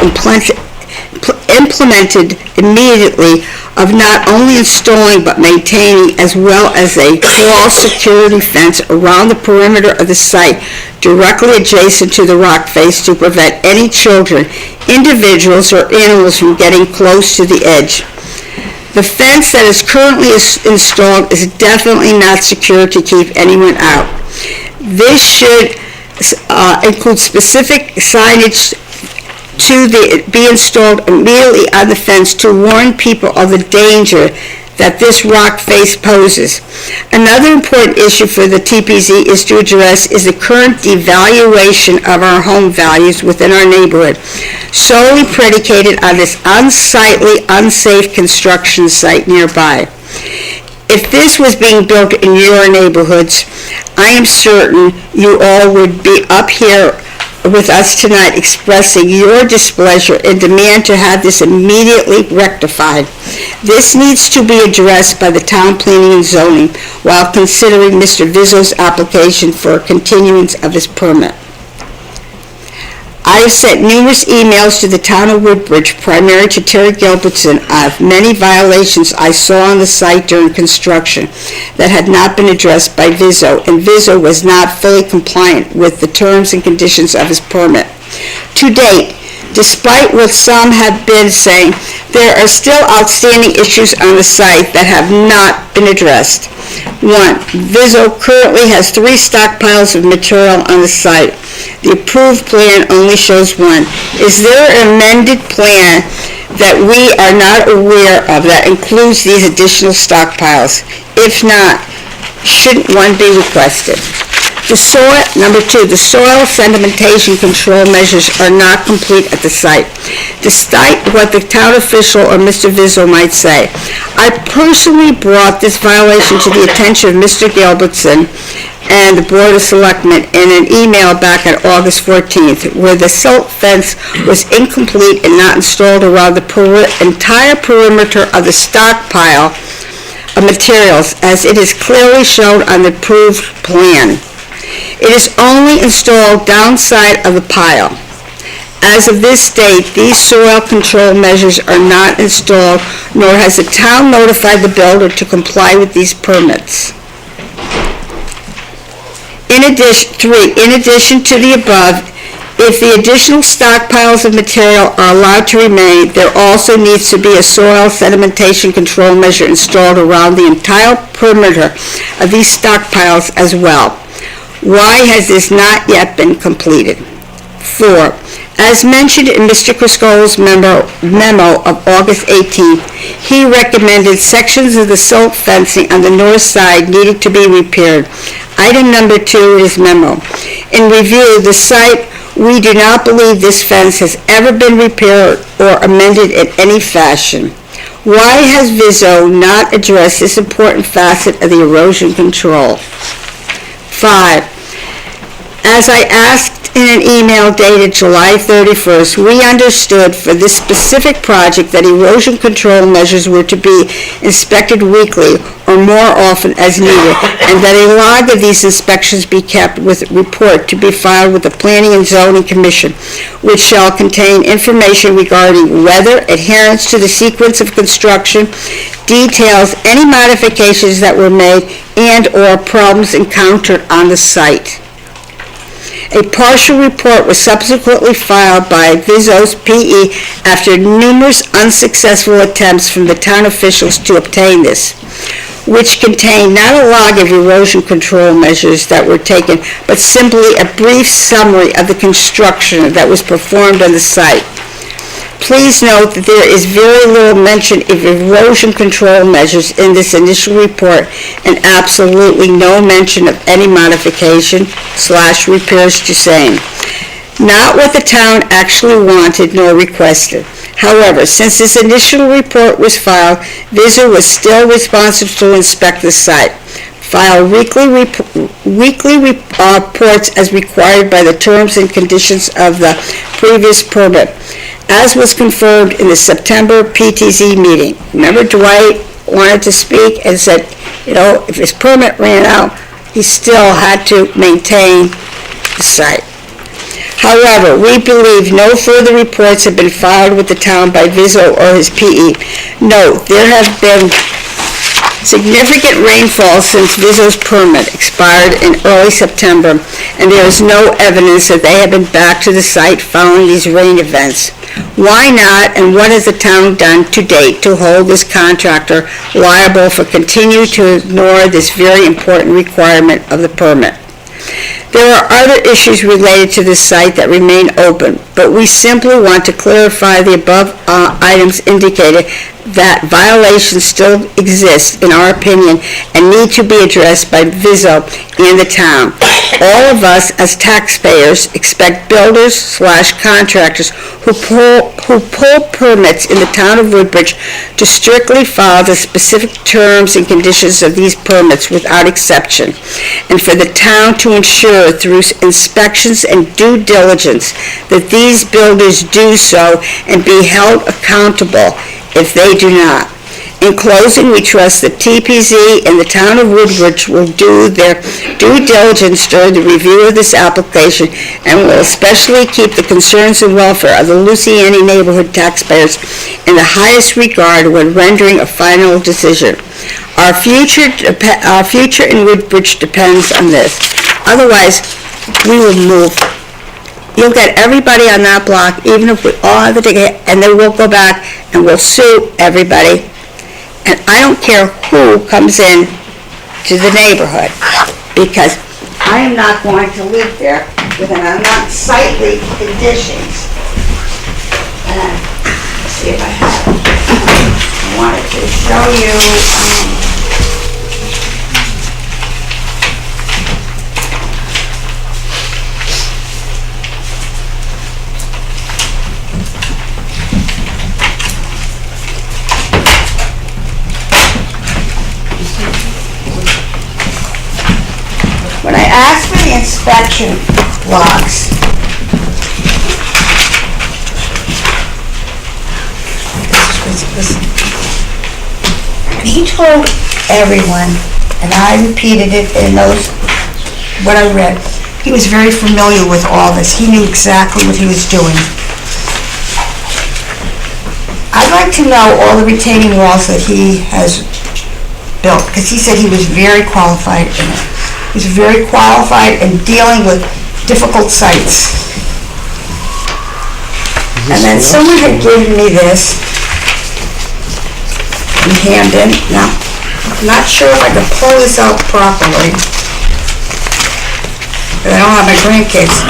implemented immediately of not only installing but maintaining, as well as a wall security fence around the perimeter of the site directly adjacent to the rock face to prevent any children, individuals, or animals from getting close to the edge. The fence that is currently installed is definitely not secure to keep anyone out. This should include specific signage be installed immediately on the fence to warn people of the danger that this rock face poses. Another important issue for the TPZ is to address is the current devaluation of our home values within our neighborhood, solely predicated on this unsightly, unsafe construction site nearby. if this was being built in your neighborhoods, I am certain you all would be up here with us tonight expressing your displeasure and demand to have this immediately rectified. This needs to be addressed by the town planning and zoning while considering Mr. Vizzo's application for a continuance of his permit. I have sent numerous emails to the town of Woodbridge, primarily to Terry Gilbertson, of many violations I saw on the site during construction that had not been addressed by Vizzo, and Vizzo was not fully compliant with the terms and conditions of his permit. To date, despite what some have been saying, there are still outstanding issues on the site that have not been addressed. 1. Vizzo currently has 3 stockpiles of material on the site. The approved plan only shows 1. Is there an amended plan that we are not aware of that includes these additional stockpiles? If not, shouldn't one be requested? Number 2, the soil sedimentation control measures are not complete at the site, despite what the town official or Mr. Vizzo might say. I personally brought this violation to the attention of Mr. Gilbertson and the Board of Selectmen in an email back on August 14th, where the silt fence was incomplete and not installed around the entire perimeter of the stockpile of materials, as it is clearly shown on the approved plan. It is only installed downside of the pile. As of this date, these soil control measures are not installed, nor has the town notified the builder to comply with these permits. In addition to the above, if the additional stockpiles of material are allowed to remain, there also needs to be a soil sedimentation control measure installed around the entire perimeter of these stockpiles as well. Why has this not yet been completed? 4. As mentioned in Mr. Crisco's memo of August 18th, he recommended sections of the silt fencing on the north side needed to be repaired. Item number 2 in his memo. In review, the site, we do not believe this fence has ever been repaired or amended in any fashion. Why has Vizzo not addressed this important facet of the erosion control? 5. As I asked in an email dated July 31st, we understood for this specific project that erosion control measures were to be inspected weekly or more often as needed, and that a log of these inspections be kept with a report to be filed with the Planning and Zoning Commission, which shall contain information regarding weather, adherence to the sequence of construction, details any modifications that were made, and/or problems encountered on the site. A partial report was subsequently filed by Vizzo's PE after numerous unsuccessful attempts from the town officials to obtain this, which contained not a log of erosion control measures that were taken, but simply a brief summary of the construction that was performed on the site. Please note that there is very little mention of erosion control measures in this initial report and absolutely no mention of any modification/repairs to same. Not what the town actually wanted nor requested. However, since this initial report was filed, Vizzo was still responsible to inspect the site, file weekly reports as required by the terms and conditions of the previous permit, as was confirmed in the September PTZ meeting. Remember, Dwight wanted to speak and said, if his permit ran out, he still had to maintain the site. However, we believe no further reports have been filed with the town by Vizzo or his PE. Note, there have been significant rainfall since Vizzo's permit expired in early September, and there is no evidence that they have been back to the site following these rain events. Why not, and what has the town done to date to hold this contractor liable for continuing to ignore this very important requirement of the permit? There are other issues related to this site that remain open, but we simply want to clarify the above items indicated that violations still exist, in our opinion, and need to be addressed by Vizzo and the town. All of us, as taxpayers, expect builders/contractors who pull permits in the town of Woodbridge to strictly follow the specific terms and conditions of these permits without exception, and for the town to ensure through inspections and due diligence that these builders do so and be held accountable if they do not. In closing, we trust that TPZ and the town of Woodbridge will do their due diligence during the review of this application and will especially keep the concerns and welfare of the Luciani neighborhood taxpayers in the highest regard when rendering a final decision. Our future in Woodbridge depends on this. Otherwise, we will move. You'll get everybody on that block, even if we all have the ticket, and then we'll go back and we'll sue everybody. And I don't care who comes in to the neighborhood, because I am not going to live there with an unsightly conditions. And let's see if I have it. I wanted to show you, when I asked for the inspection logs, he told everyone, and I repeated it in what I read, he was very familiar with all this. He knew exactly what he was doing. I'd like to know all the retaining walls that he has built, because he said he was very qualified in it. He's very qualified in dealing with difficult sites. And then someone had given me this in Hamden. Now, I'm not sure if I can pull this out properly, but I don't have my grandkids.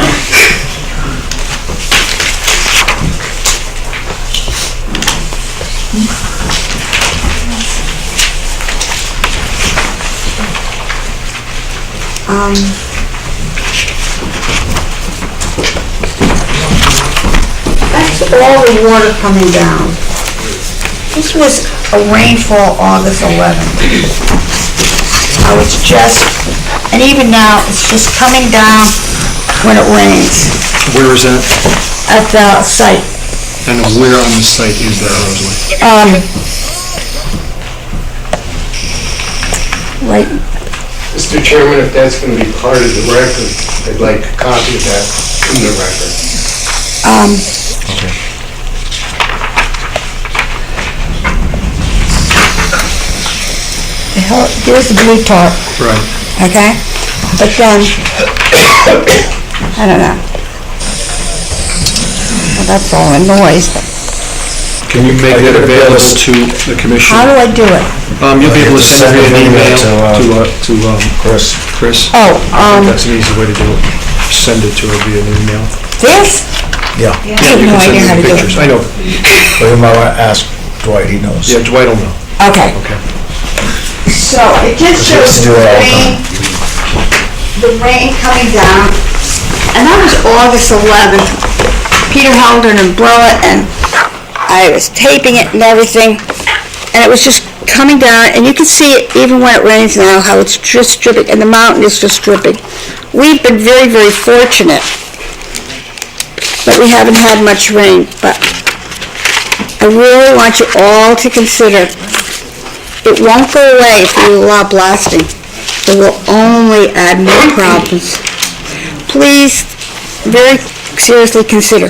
That's all the water coming down. This was a rainfall August 11th. I was just, and even now, it's just coming down when it rains. Where is that? At the site. And where on the site is that, Rosalie? Right. Mr. Chairman, if that's going to be part of the record, I'd like a copy of that in the record. Okay. Here's the blue tarp. Right. Okay? But then, I don't know. Well, that's all in noise. Can you make that available to the commission? How do I do it? You'll be able to send it via an email to Chris. Oh, I think that's an easy way to do it. Send it to her via an email. This? Yeah. Yeah, you can send me the pictures. I know. But you might want to ask Dwight, he knows. Yeah, Dwight will know. Okay. Okay. So it just shows the rain coming down, and that was August 11th. Peter held an umbrella, and I was taping it and everything, and it was just coming down, and you can see it even when it rains now, how it's just dripping, and the mountain is just dripping. We've been very, very fortunate that we haven't had much rain, but I really want you all to consider it won't go away if you allow blasting. It will only add more problems. Please, very seriously consider.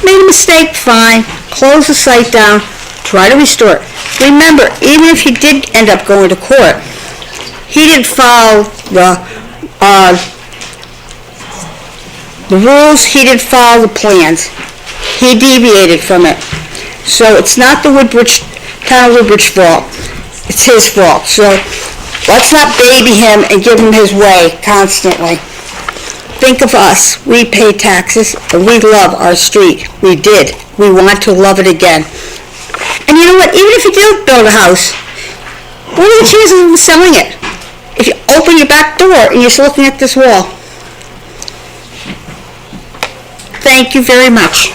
Made a mistake, fine. Close the site down. Try to restore it. Remember, even if he did end up going to court, he didn't follow the rules. He didn't follow the plans. He deviated from it. So it's not the town of Woodbridge fault. It's his fault. So let's not baby him and give him his way constantly. think of us. We pay taxes, and we love our street. We did. We want to love it again. And you know what? Even if you do build a house, what are the chances of selling it? If you open your back door and you're looking at this wall. Thank you very much.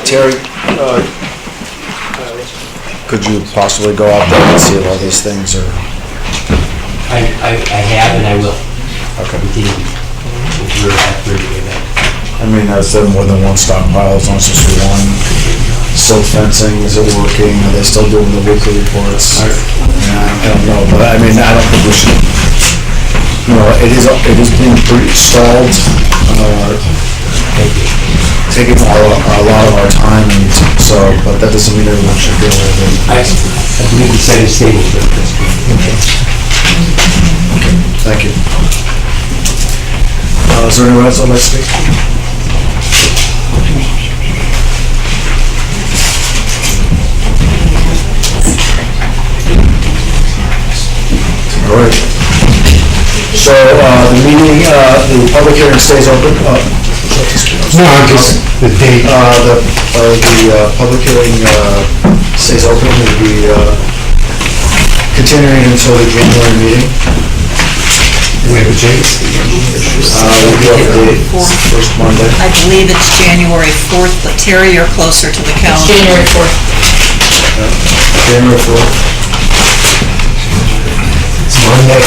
Terry, could you possibly go out there and see if all these things are... I have and I will. Okay. Continue. We're after that. I mean, I said more than one stockpile, it's not just one. Silt fencing, is it working? Are they still doing the weekly reports? I don't know, but I mean, I don't think we should, you know, it is being pretty stalled, taking a lot of our time, and so, but that doesn't mean everyone should feel that. I believe the site is stable. Thank you. Is there anyone else who'd like to speak? All right. So, the meeting, the public hearing stays open. No, I'm just, the date. The public hearing stays open. We'll be continuing until the January meeting. We have a date? We'll be up the first Monday. I believe it's January 4th, but Terry, you're closer to the calendar. January 4th. January 4th. It's Monday.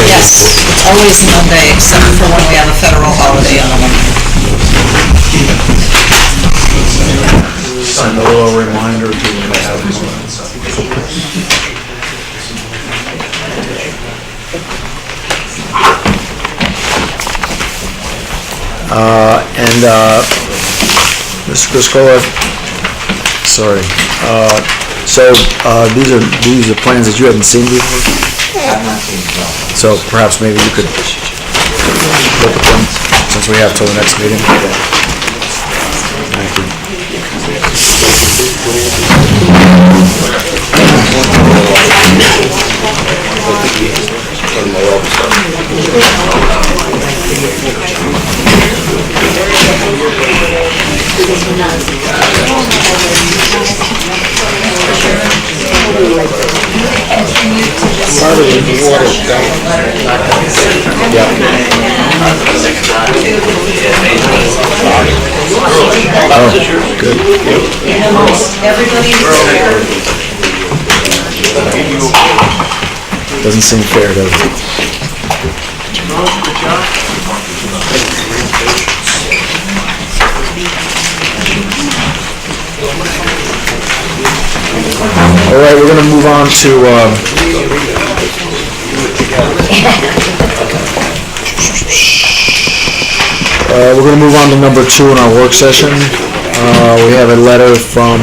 Yes, it's always Monday, except for when we have a federal holiday on a Monday. Send a little reminder to when they have them. Mr. Criscola, sorry. So these are plans that you haven't seen before? I've not seen them. So perhaps maybe you could look at them since we have till the next meeting. Thank you. Part of the water down. Oh, good. Everybody's here. Doesn't seem fair, does it? All right, we're going to move on to number 2 in our work session. We have a letter from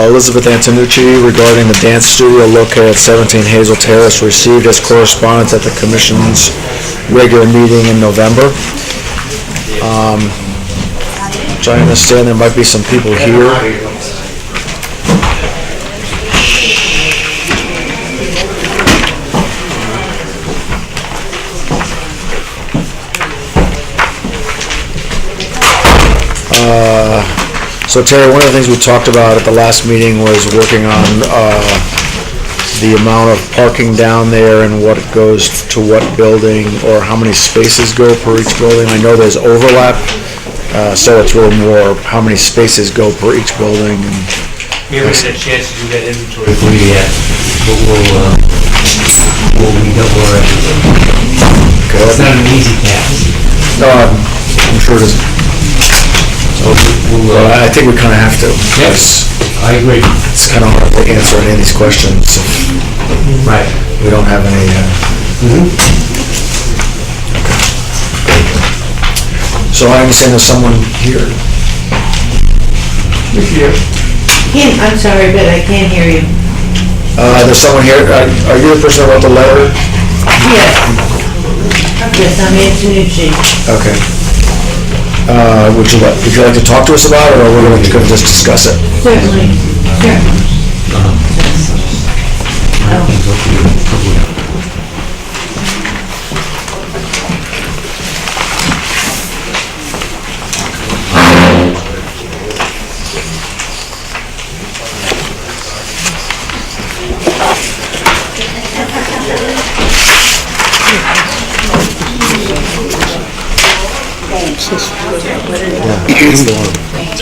Elizabeth Antonucci regarding the dance studio located at 17 Hazel Terrace, received as correspondence at the Commission's regular meeting in November. Which I understand there might be some people here. So Terry, one of the things we talked about at the last meeting was working on the amount of parking down there and what goes to what building, or how many spaces go per each building. I know there's overlap, so it's really more how many spaces go per each building. And We haven't had a chance to do that inventory for you yet, but we'll redouble our efforts. Okay. It's not an easy task. No, I'm sure it isn't. So I think we kind of have to. Yes, I agree. It's kind of hard to answer any of these questions if Right. we don't have any. So I understand there's someone here. I'm sorry, but I can't hear you. There's someone here. Are you the person that wrote the letter? Yes. Yes, I'm Antonucci. Okay. Would you like to talk to us about it, or we're going to just discuss it? Certainly, sure. Is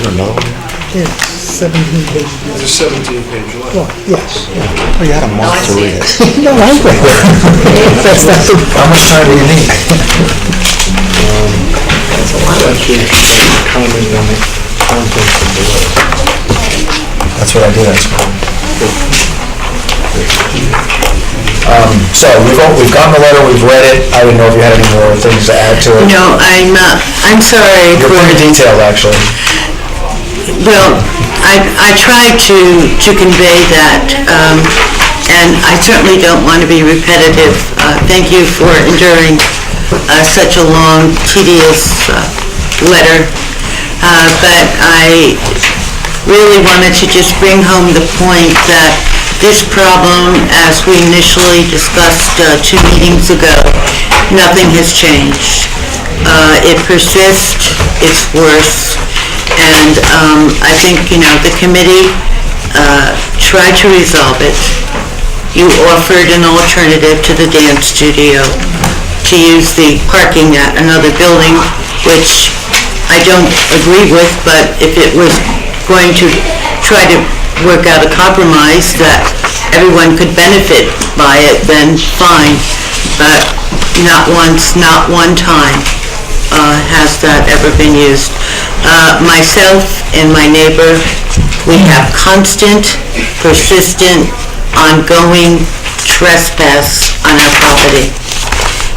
there another one? It's 17 pages. It's a 17-page letter. Well, yes. Oh, you had a month to read it. No, I'm great. That's not the... How much time do you need? Comment on the contents of the letter. That's what I did ask for. So we've gotten the letter, we've read it. I didn't know if you had any more things to add to it. No, I'm sorry You're for, pretty detailed, actually. well, I tried to convey that, and I certainly don't want to be repetitive. Thank you for enduring such a long, tedious letter, but I really wanted to just bring home the point that this problem, as we initially discussed 2 meetings ago, nothing has changed. It persists, it's worse, and I think, the committee tried to resolve it. You offered an alternative to the dance studio to use the parking at another building, which I don't agree with, but if it was going to try to work out a compromise that everyone could benefit by it, then fine, but not once, not one time has that ever been used. Myself and my neighbor, we have constant, persistent, ongoing trespass on our property.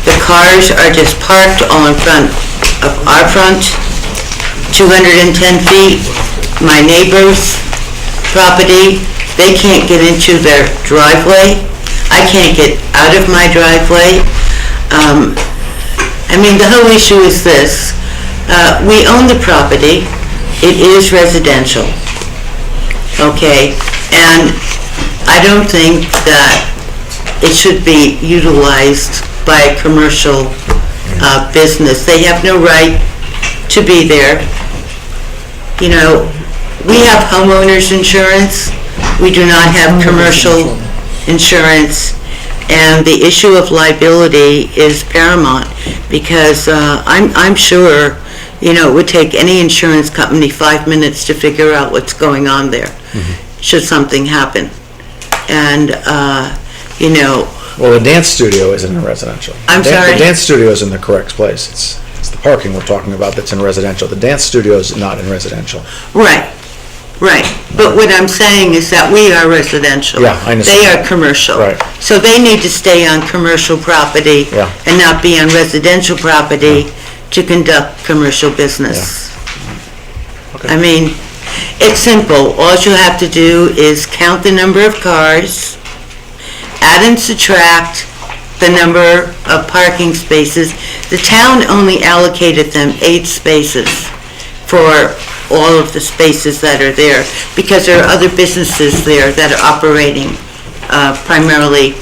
The cars are just parked all in front of our front, 210 feet. My neighbor's property, they can't get into their driveway. I can't get out of my driveway. The whole issue is this. We own the property. It is residential. Okay? And I don't think that it should be utilized by a commercial business. They have no right to be there. We have homeowners insurance. We do not have commercial insurance. And the issue of liability is paramount because I'm sure, it would take any insurance company 5 minutes to figure out what's going on there, should something happen. And, Well, the dance studio isn't in residential. I'm sorry? The dance studio is in the correct place. It's the parking we're talking about that's in residential. The dance studio is not in residential. Right. But what I'm saying is that we are residential. Yeah, I understand. They are commercial. Right. So they need to stay on commercial property Yeah. and not be on residential property to conduct commercial business. Okay. It's simple. All you have to do is count the number of cars, add and subtract the number of parking spaces. The town only allocated them 8 spaces for all of the spaces that are there, because there are other businesses there that are operating primarily,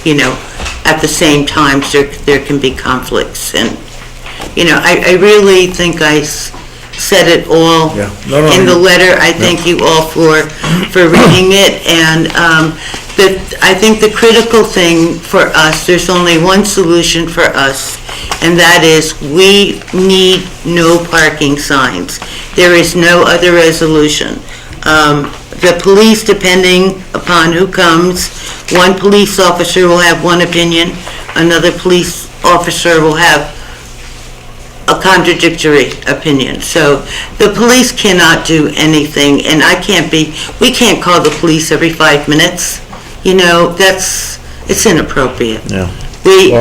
at the same time, so there can be conflicts. And, I really think I said it all Yeah. No, in the letter. I thank you all for reading it, and I think the critical thing for us, there's only one solution for us, and that is we need no parking signs. There is no other resolution. The police, depending upon who comes, one police officer will have one opinion, another police officer will have a contradictory opinion. So the police cannot do anything, and we can't call the police every 5 minutes. It's inappropriate. Yeah. We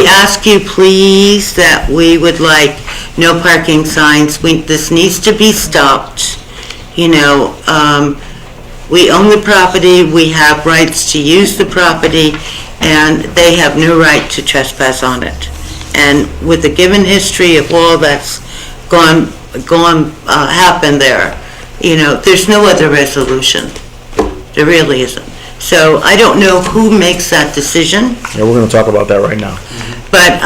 ask you, please, that we would like no parking signs. This needs to be stopped. We own the property, we have rights to use the property, and they have no right to trespass on it. And with the given history of all that's happened there, there's no other resolution. There really isn't. So I don't know who makes that decision, Yeah, we're gonna talk about that right now. but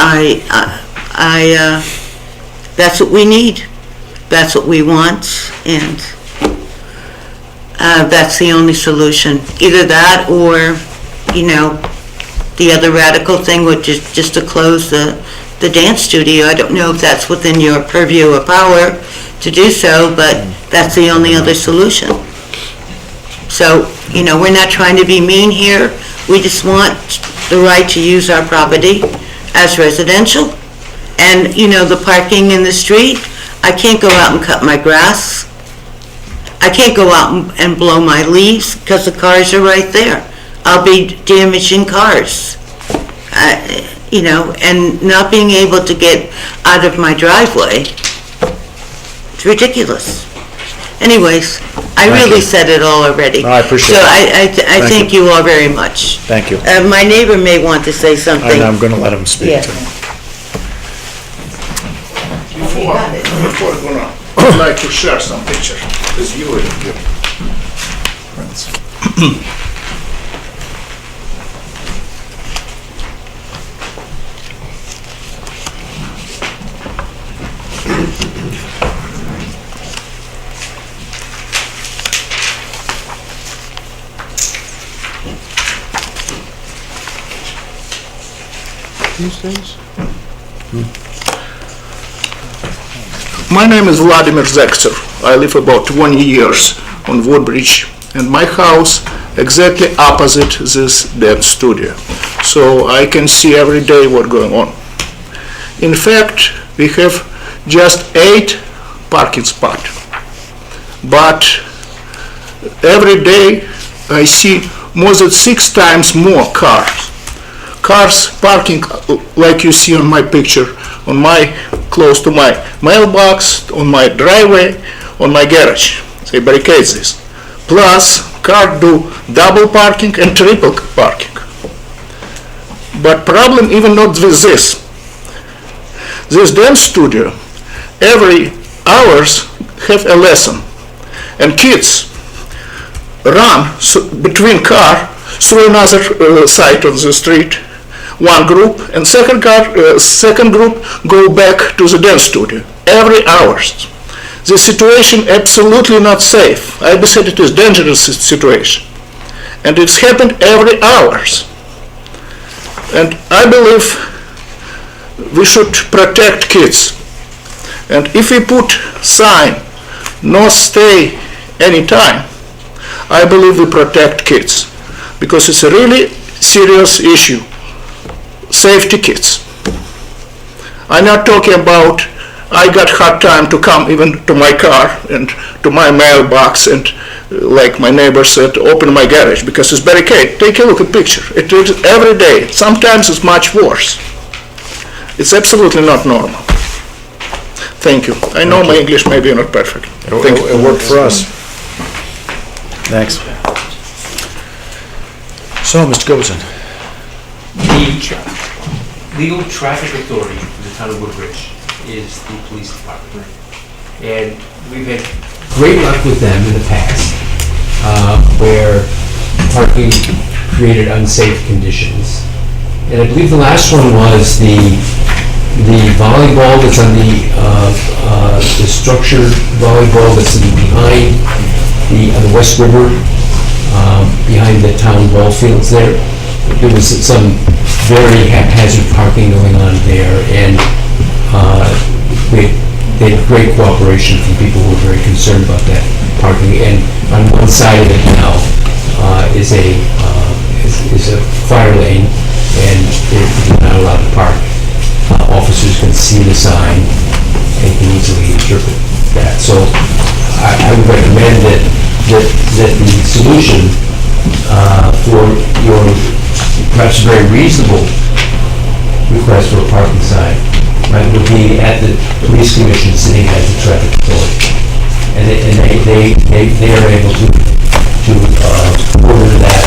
that's what we need. That's what we want, and that's the only solution. Either that or, the other radical thing would just to close the dance studio. I don't know if that's within your purview of power to do so, but that's the only other solution. So, we're not trying to be mean here. We just want the right to use our property as residential. And, the parking in the street, I can't go out and cut my grass. I can't go out and blow my leaves because the cars are right there. I'll be damaging cars. And not being able to get out of my driveway. It's ridiculous. Anyways, I really said it all already. No, I appreciate So it. I thank you all very much. Thank you. My neighbor may want to say something. I'm gonna let him speak Yeah. too. Before gonna, I'd like to share some picture with you and your friends. These days? My name is Vladimir Zekter. I live about 20 years on Woodbridge, and my house exactly opposite this dance studio. So I can see every day what's going on. In fact, we have just 8 parking spots. But every day I see more than 6 times more cars. Cars parking like you see on my picture, close to my mailbox, on my driveway, on my garage. They barricade this. Plus, cars do double parking and triple parking. But problem even not with this. This dance studio, every hours have a lesson, and kids run between car through another side of the street. One group, and second group go back to the dance studio every hours. The situation absolutely not safe. I said it is dangerous situation, and it's happened every hours. And I believe we should protect kids. And if we put sign, no stay anytime, I believe we protect kids, because it's a really serious issue. Safety kids. I'm not talking about I got hard time to come even to my car and to my mailbox and like my neighbor said, open my garage because it's barricade. Take a look at picture. It is every day. Sometimes it's much worse. It's absolutely not normal. Thank you. I know my English may be not perfect. Thank you. It worked for us. Thanks. So, Mr. Gilbertson. The legal traffic authority for the town of Woodbridge is the police department. And we've had great luck with them in the past, where parking created unsafe conditions. And I believe the last one was the volleyball that's on the structured volleyball that's behind on the West River, behind the town ball fields there. There was some very haphazard parking going on there, and they had great cooperation from people who were very concerned about that parking. And on one side of it now is a fire lane, and they're not allowed to park. Officers can see the sign and can easily interpret that. So I would recommend that the solution for your perhaps very reasonable request for a parking sign, right, would be at the police commission sitting as the traffic authority. And they are able to order that.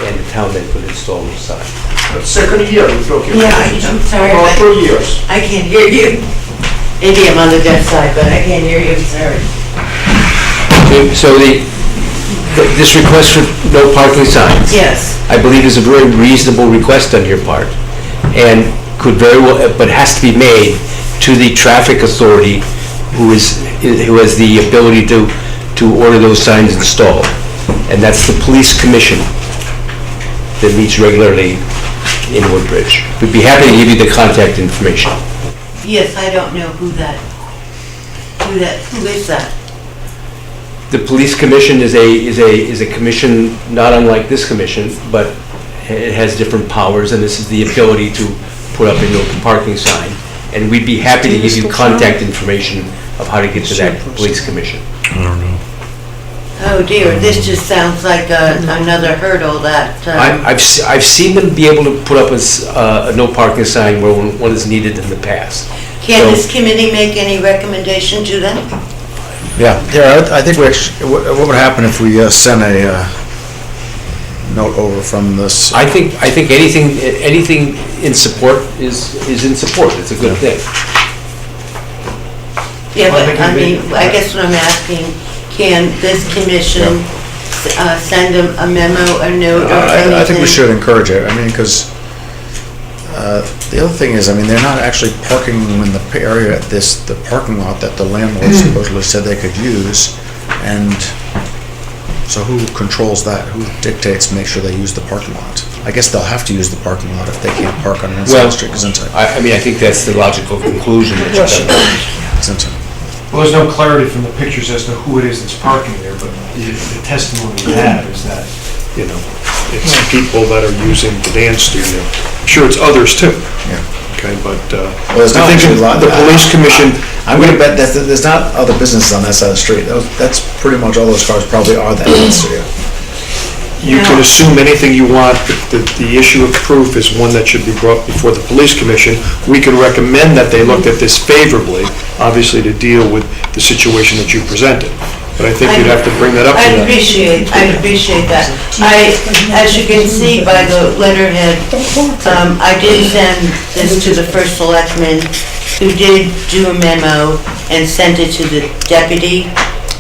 And the town then could install the sign. But second year we're talking Yeah, about. I'm sorry, About but 2 years. I can't hear you. Maybe I'm on the deaf side, but I can't hear you, I'm sorry. So this request for no parking signs, Yes. I believe is a very reasonable request on your part, and could very well, but has to be made to the traffic authority who has the ability to order those signs installed. And that's the police commission that meets regularly in Woodbridge. We'd be happy to give you the contact information. Yes, I don't know who is that? The police commission is a commission not unlike this commission, but it has different powers, and this is the ability to put up a no parking sign. And we'd be happy to give you contact information of how to get to that police commission. I don't know. Oh dear, this just sounds like another hurdle that, I've seen them be able to put up a no parking sign where one is needed in the past. can this committee make any recommendation to them? Yeah, I think what would happen if we sent a note over from this? I think anything in support is in support. It's a good thing. Yeah, but I mean, I guess what I'm asking, can this commission send them a memo, a note, or anything? I think we should encourage it. I mean, because the other thing is, I mean, they're not actually parking in the area at the parking lot that the landlord supposedly said they could use, and so who controls that? Who dictates, make sure they use the parking lot? I guess they'll have to use the parking lot if they can't park on inside the street, because inside. I mean, I think that's the logical conclusion that you're Inside. Well, there's no clarity from the pictures as to who it is that's parking there, but the testimony we have is that, you know, it's people that are using the dance studio. I'm sure it's others too. Yeah. Okay, but there's not I think actually a lot. the police commission, I'm going to bet that there's not other businesses on that side of the street. That's pretty much all those cars probably are that dance studio. you can assume anything you want. The issue of proof is one that should be brought before the police commission. We can recommend that they look at this favorably, obviously to deal with the situation that you presented. But I think you'd have to bring that up to them. I'd appreciate that. As you can see by the letterhead, I did send this to the first selectman, who did do a memo and sent it to the deputy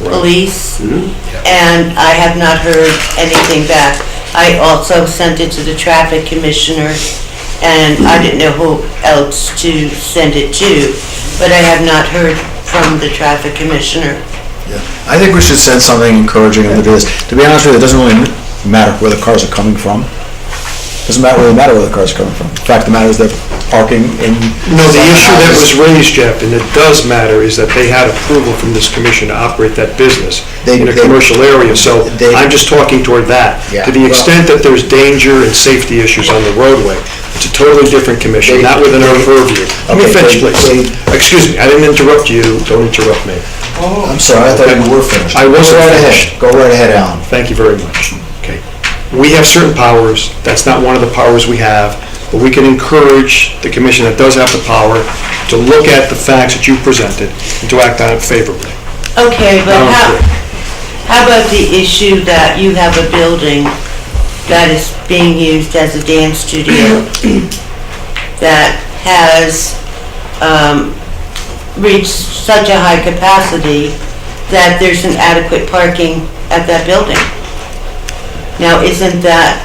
police, and I have not heard anything back. I also sent it to the traffic commissioner, and I didn't know who else to send it to, but I have not heard from the traffic commissioner. Yeah. I think we should send something encouraging them to do this. To be honest with you, it doesn't really matter where the cars are coming from. It doesn't really matter where the cars are coming from. In fact, the matter is they're parking in... No, the issue that was raised, Jeff, and it does matter, is that they had approval from this commission to operate that business in a commercial area, so I'm just talking toward that. Yeah. To the extent that there's danger and safety issues on the roadway, it's a totally different commission, not within our purview. Let me finish, please. Excuse me, I didn't interrupt you, don't interrupt me. I'm sorry, I thought you were finished. I wasn't finished. Go right ahead, Alan. Thank you very much. Okay. We have certain powers, that's not one of the powers we have, but we can encourage the commission that does have the power to look at the facts that you presented and to act on it favorably. Okay, but how about the issue that you have a building that is being used as a dance studio that has reached such a high capacity that there's inadequate parking at that building? Now, isn't that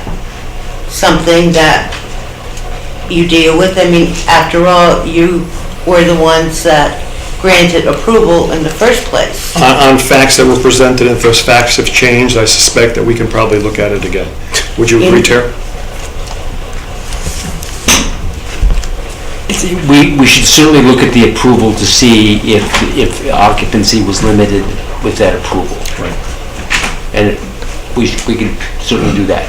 something that you deal with? I mean, after all, you were the ones that granted approval in the first place. On facts that were presented, if those facts have changed, I suspect that we can probably look at it again. Would you agree, Tara? We should certainly look at the approval to see if occupancy was limited with that approval. Right. And we can certainly do that.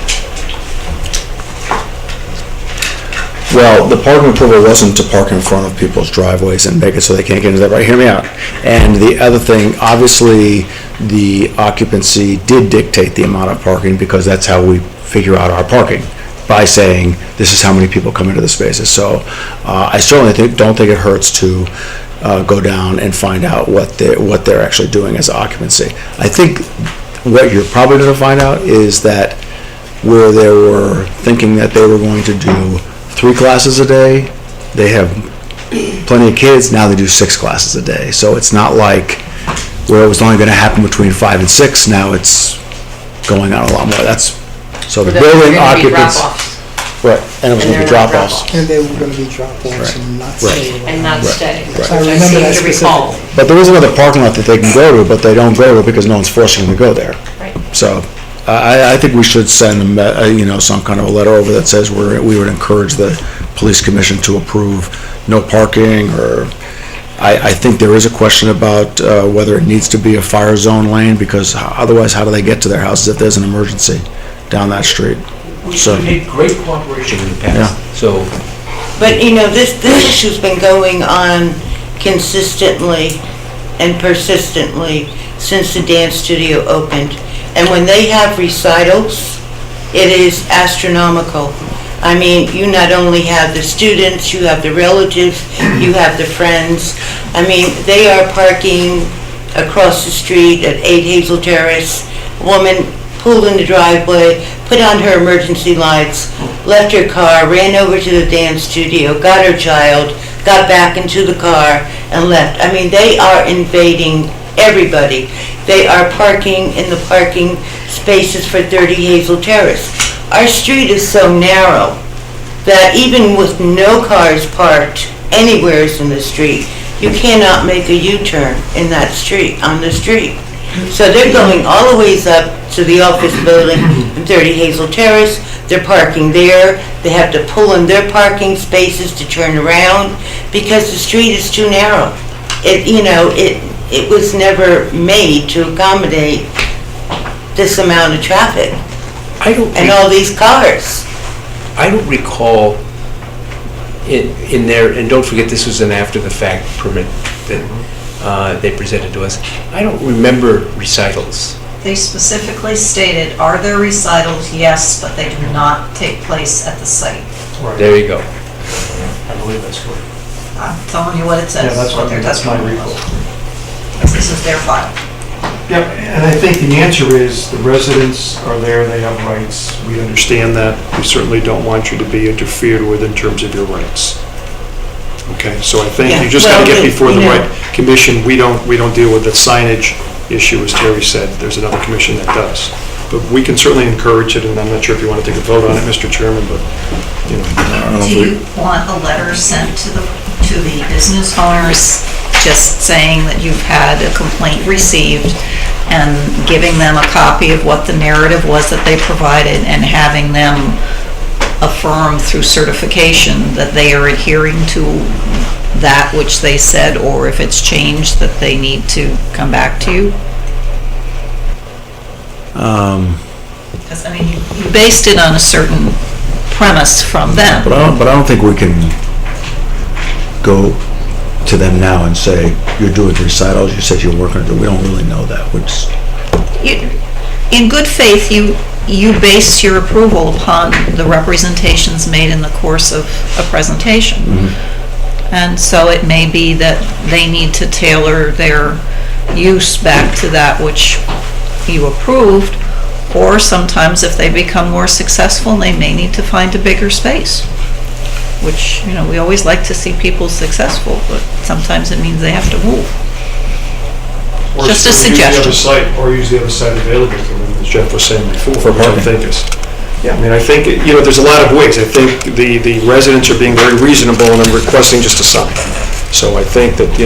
Well, the parking approval wasn't to park in front of people's driveways and make it so they can't get into that, right? Hear me out. And the other thing, obviously, the occupancy did dictate the amount of parking because that's how we figure out our parking, by saying this is how many people come into the spaces. So I certainly don't think it hurts to go down and find out what they're actually doing as occupancy. I think what you're probably going to find out is that where they were thinking that they were going to do 3 classes a day, they have plenty of kids, now they do 6 classes a day. So it's not like where it was only gonna happen between 5 and 6, now it's going on a lot more. So the building occupants. Right, and it was gonna be drop-offs. And they were gonna be drop-offs and not Right. stay. And not stay, Right. which I I remember seem that to recall. But there is another parking lot that they can go to, but they don't go to because no one's forcing them to go there. Right. So I think we should send them, some kind of a letter over that says we would encourage the police commission to approve no parking, or I think there is a question about whether it needs to be a fire zone lane, because otherwise how do they get to their houses if there's an emergency down that street? We've So, had great cooperation in the Yeah. past, so But, this issue's been going on consistently and persistently since the dance studio opened. And when they have recitals, it is astronomical. I mean, you not only have the students, you have the relatives, you have the friends. I mean, they are parking across the street at 8 Hazel Terrace. A woman pulled in the driveway, put on her emergency lights, left her car, ran over to the dance studio, got her child, got back into the car, and left. I mean, they are invading everybody. They are parking in the parking spaces for 30 Hazel Terrace. Our street is so narrow that even with no cars parked anywhere in the street, you cannot make a U-turn in that street, on the street. So they're going all the ways up to the office building in 30 Hazel Terrace. They're parking there. They have to pull in their parking spaces to turn around because the street is too narrow. It was never made to accommodate this amount of traffic and all these cars. I don't recall in there, and don't forget this was an after-the-fact permit that they presented to us. I don't remember recitals. They specifically stated, are there recitals? Yes, but they do not take place at the site. There you go. I believe that's correct. I'm telling you what it says. Yeah, that's what their that's my testimony recall. was. This is their file. Yep, and I think the answer is the residents are there, they have rights. We understand that. We certainly don't want you to be interfered with in terms of your rights. Okay, so I think you just got to get before the right commission. We don't deal with the signage issue, as Terry said. There's another commission that does. But we can certainly encourage it, and I'm not sure if you want to take a vote on it, Mr. Chairman, but, Do you want a letter sent to the business owners just saying that you've had a complaint received and giving them a copy of what the narrative was that they provided and having them affirm through certification that they are adhering to that which they said, or if it's changed, that they need to come back to you? Because, I mean, you based it on a certain premise from them. But I don't think we can go to them now and say, you're doing recitals, you said you're working on it. We don't really know that. In good faith, you base your approval upon the representations made in the course of a presentation. And so it may be that they need to tailor their use back to that which you approved, or sometimes if they become more successful, they may need to find a bigger space, which, we always like to see people successful, but sometimes it means they have to move. Just a suggestion. Or use the other site available to them, as Jeff was saying before. For which I parking. think is, I think, there's a lot of ways. I think the residents are being very reasonable and are requesting just a sign. So I think that, I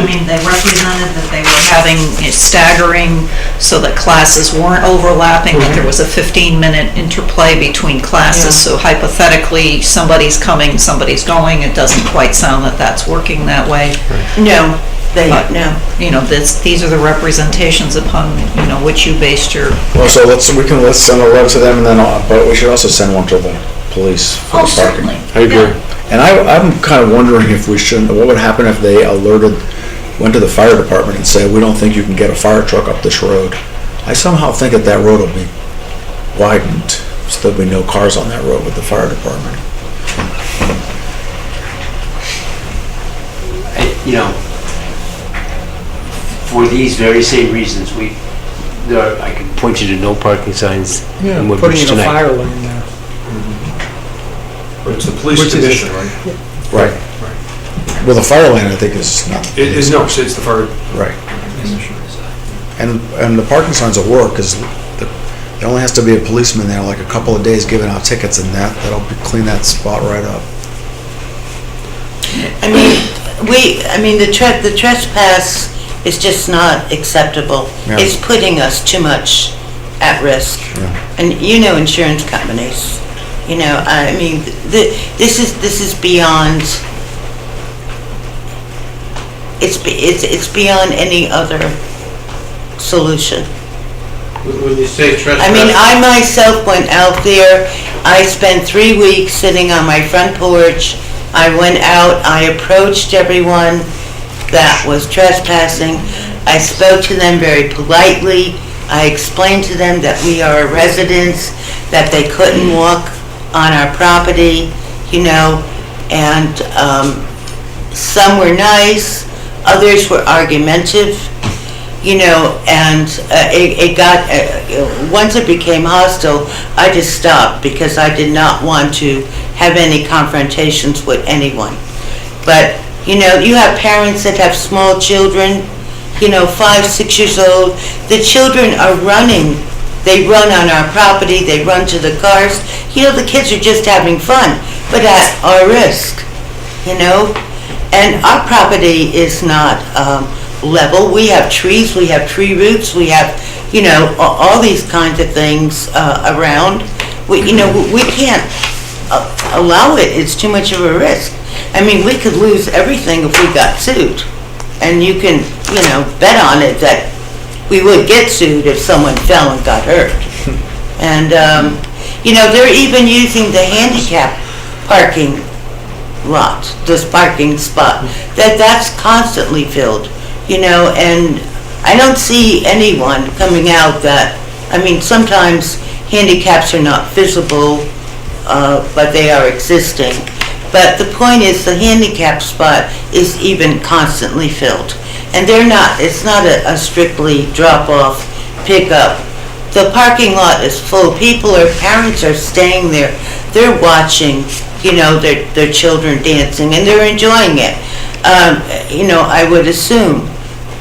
mean, they represented that they were having staggering so that classes weren't overlapping, that there was a 15-minute interplay between classes, so hypothetically, somebody's coming, somebody's going. It doesn't quite sound that that's working that way. No, These are the representations upon, which you based your... Well, so let's send a letter to them, and then, but we should also send one to the police for the parking. Certainly. I agree. And I'm kind of wondering if we shouldn't, what would happen if they went to the fire department and said, we don't think you can get a fire truck up this road. I somehow think that road will be widened, so there'll be no cars on that road with the fire department. For these very same reasons, I can point you to no parking signs in Woodbridge Putting in a tonight. fire lane now. but it's the police commission, right? Right. Well, the fire lane, I think, is not. It's the fire. Right. And the parking signs will work, because there only has to be a policeman there like a couple of days giving out tickets, and that'll clean that spot right up. The trespass is just not acceptable. Yeah. It's putting us too much at risk. Yeah. And insurance companies, this is beyond, it's beyond any other solution. When you say trespass... I myself went out there, I spent 3 weeks sitting on my front porch. I went out, I approached everyone that was trespassing. I spoke to them very politely. I explained to them that we are residents, that they couldn't walk on our property, and some were nice, others were argumentative, and it got, once it became hostile, I just stopped, because I did not want to have any confrontations with anyone. But, you have parents that have small children, 5, 6 years old. The children are running. They run on our property, they run to the cars. The kids are just having fun, but at our risk, And our property is not level. We have trees, we have tree roots, we have, all these kinds of things around. We can't allow it. It's too much of a risk. We could lose everything if we got sued. And you can, bet on it that we would get sued if someone fell and got hurt. And, they're even using the handicap parking lot, this parking spot, that's constantly filled, and I don't see anyone coming out that, sometimes handicaps are not visible, but they are existing. But the point is, the handicap spot is even constantly filled. And it's not a strictly drop-off, pick-up. The parking lot is full. Parents are staying there. They're watching, their children dancing, and they're enjoying it. I would assume.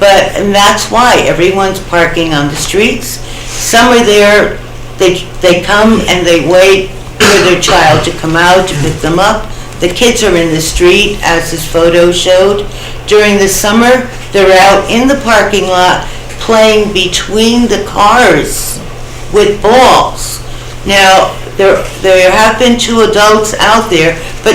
And that's why everyone's parking on the streets. Some are there, they come and they wait for their child to come out to pick them up. The kids are in the street, as this photo showed. During the summer, they're out in the parking lot playing between the cars with balls. Now, there have been 2 adults out there, but,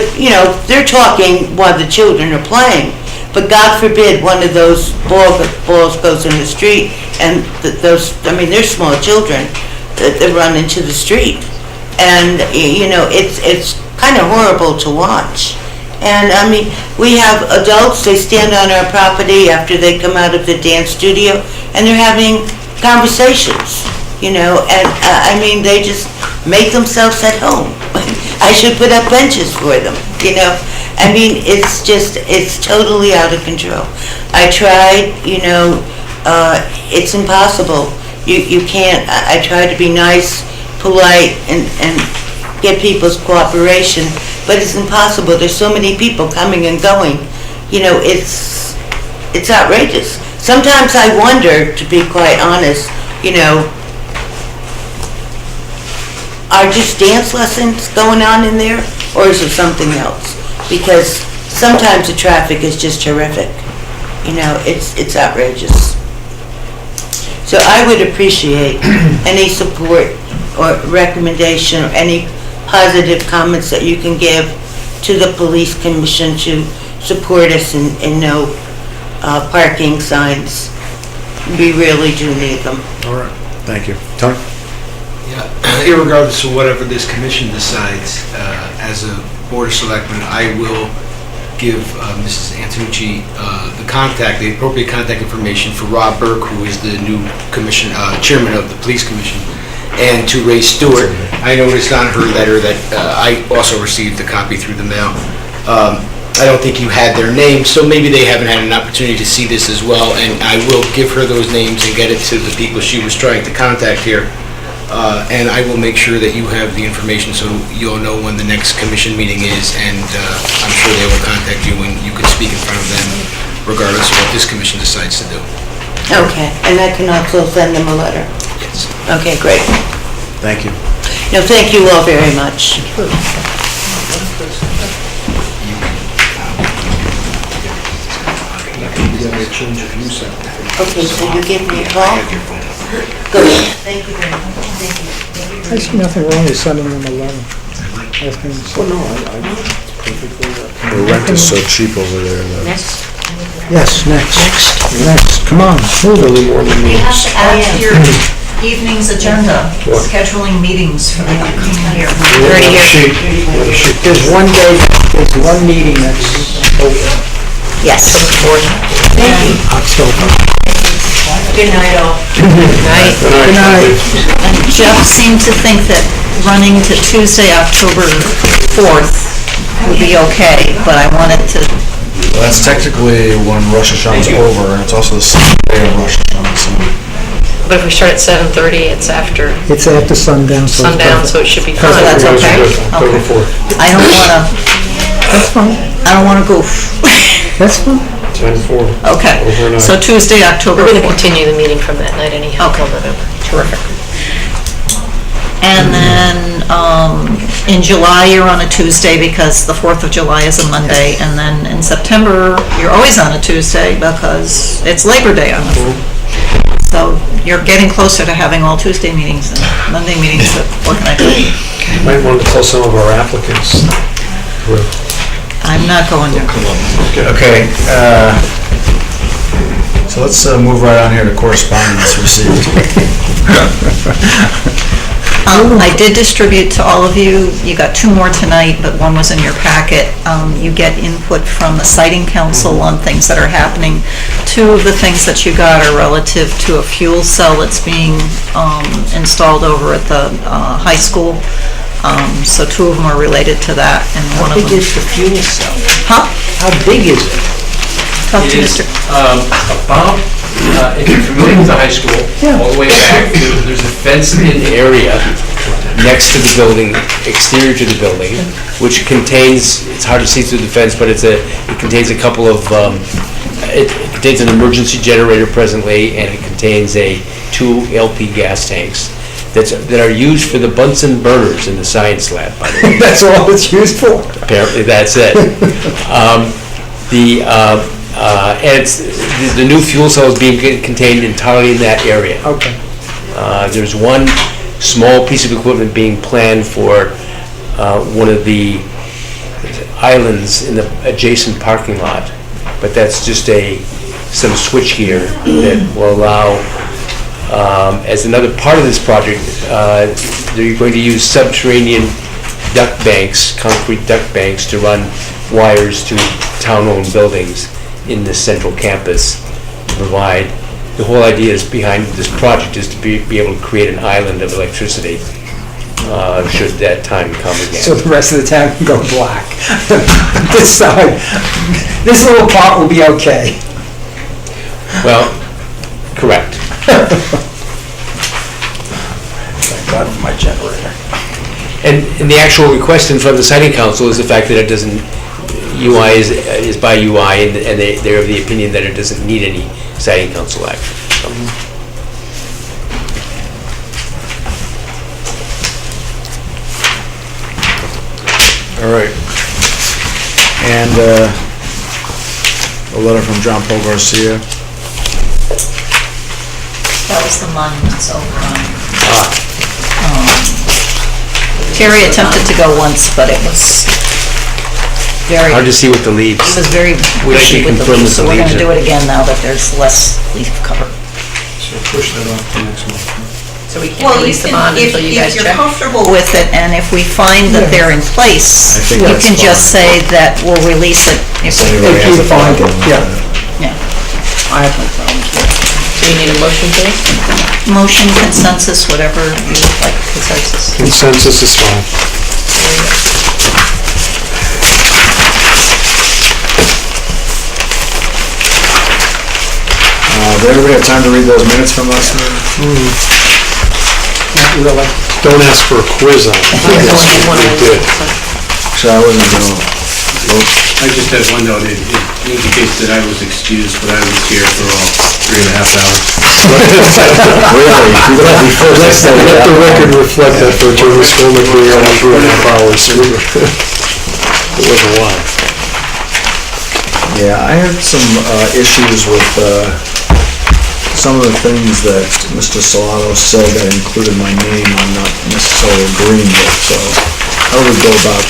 they're talking while the children are playing. But God forbid one of those balls goes in the street, and they're small children that run into the street. And, it's kind of horrible to watch. And, we have adults, they stand on our property after they come out of the dance studio, and they're having conversations, and, they just make themselves at home. I should put up benches for them, it's totally out of control. I tried, it's impossible. You can't, I tried to be nice, polite, and get people's cooperation, but it's impossible. There's so many people coming and going. It's outrageous. Sometimes I wonder, to be quite honest, are just dance lessons going on in there, or is it something else? Because sometimes the traffic is just horrific. It's outrageous. So I would appreciate any support or recommendation or any positive comments that you can give to the police commission to support us in no parking signs. We really do need them. All right, thank you. Tony? Yeah, irregardless of whatever this commission decides, as a board of selectmen, I will give Mrs. Antonucci the appropriate contact information for Rob Burke, who is the new chairman of the police commission, and to Ray Stewart. I noticed on her letter that I also received a copy through the mail. I don't think you had their names, so maybe they haven't had an opportunity to see this as well, and I will give her those names and get it to the people she was trying to contact here. And I will make sure that you have the information so you'll know when the next commission meeting is, and I'm sure they will contact you and you can speak in front of them regardless of what this commission decides to do. Okay, and I can also send them a letter. Okay, great. Thank you. No, thank you all very much. Okay, so you give me a call? Good. Thank you very much. Thank you. I see nothing wrong with sending them a letter. The rent is so cheap over there, though. Yes, next, come on, move it. You have to add to your evening's agenda, scheduling meetings for the upcoming year. Already here. There's one day, there's one meeting that's open. Yes. October. Good night, all. Good night. And Jeff seemed to think that running to Tuesday, October 4th would be okay, but I wanted to, Well, that's technically when Rosh Hashanah's over, and it's also the second day of Rosh Hashanah, so. But if we start at 7:30, it's after It's after sundown, so it's sundown, perfect. so it should be fine. so that's okay? October Okay. 4th, I don't wanna, That's fine, I don't wanna goof. that's fine. 10/4. Okay, Overnight. so Tuesday, October We're going to 4th. continue the meeting from that night anyhow. Okay. till November. Terrific. And then, in July, you're on a Tuesday because the 4th of July is a Monday. And then in September, you're always on a Tuesday because it's Labor Day on the 4th. So you're getting closer to having all Tuesday meetings and Monday meetings. What can I do? Might want to tell some of our applicants. I'm not going there. Okay, so let's move right on here to correspondence received. I did distribute to all of you. You got 2 more tonight, but 1 was in your packet. You get input from the Siting Council on things that are happening. 2 of the things that you got are relative to a fuel cell that's being installed over at the high school. So 2 of them are related to that, and one of them... How big is the fuel cell? Huh? How big is it? Talk to It is Mr. about, if you're familiar with the high school, all the way back, there's a fenced-in area next to the building, exterior to the building, which contains, it's hard to see through the fence, but it contains a couple of, it contains an emergency generator presently, and it contains 2 LP gas tanks that are used for the Bunsen burners in the science lab, by the way. That's all it's used for. Apparently, that's it. And the new fuel cell is being contained entirely in that area. Okay. There's one small piece of equipment being planned for one of the islands in the adjacent parking lot, but that's just some switchgear that will allow, as another part of this project, they're going to use subterranean duct banks, concrete duct banks, to run wires to town-owned buildings in the central campus to provide. The whole idea is behind this project is to be able to create an island of electricity should that time come again. So the rest of the town can go black. This side, this little part will be okay. Well, correct. Thank God for my generator. And the actual request in front of the Siting Council is the fact that it doesn't, UI is by UI, and they're of the opinion that it doesn't need any Siting Council action. So. All right. And a letter from John Paul Garcia. That was the monuments over on. Terry attempted to go once, but it was very... Hard to see with the leaves. It was very bushy with the leaves, so we're going to do it again now that there's less leaf cover. So push that off to next month. So we can't release the bond until you guys If check? you're comfortable with it, and if we find that they're in place, I think you that's can just say fine. that we'll release it. If you find it, yeah. Yeah. I have no problems with it. Do you need a motion for this? Motion, consensus, whatever you would like, consensus. Consensus is fine. Did everybody have time to read those minutes from last meeting? Not really. Don't ask for a quiz on it. Yes, We did. So I wasn't gonna, I just had one note, it indicate that I was excused, but I was here for all 3.5 hours. Really? You gotta be first. Let the record reflect that for Jeremy Skolnick, we were on 3.5 hours. It was a lot. Yeah, I had some issues with some of the things that Mr. Solano said that included my name I'm not necessarily agreeing with, so how do we go about...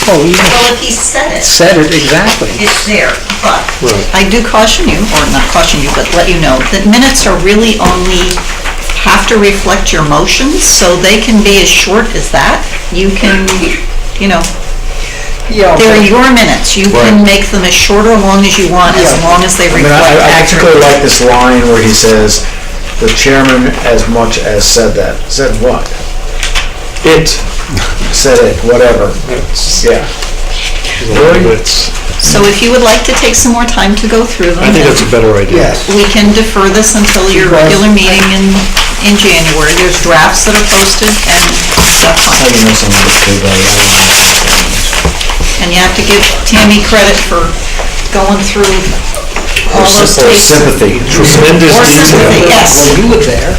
Well, if he said it. Said it, exactly. It's there, but I do caution you, or not caution you, but let you know, that minutes are really only have to reflect your motions, so they can be as short as that. You can, you know, they're your minutes. You can make them as short or long as you want, as long as they reflect I particularly accurately. like this line where he says, "The chairman as much as said that." Said what? It. Said it, whatever. Yeah. So if you would like to take some more time to go through them. I think that's a better idea. We can defer this until your regular meeting in January. There's drafts that are posted, and that's fine. And you have to give Tammy credit for going through all those tapes. Sympathy. Tremendous Or sympathy, yes. You were there.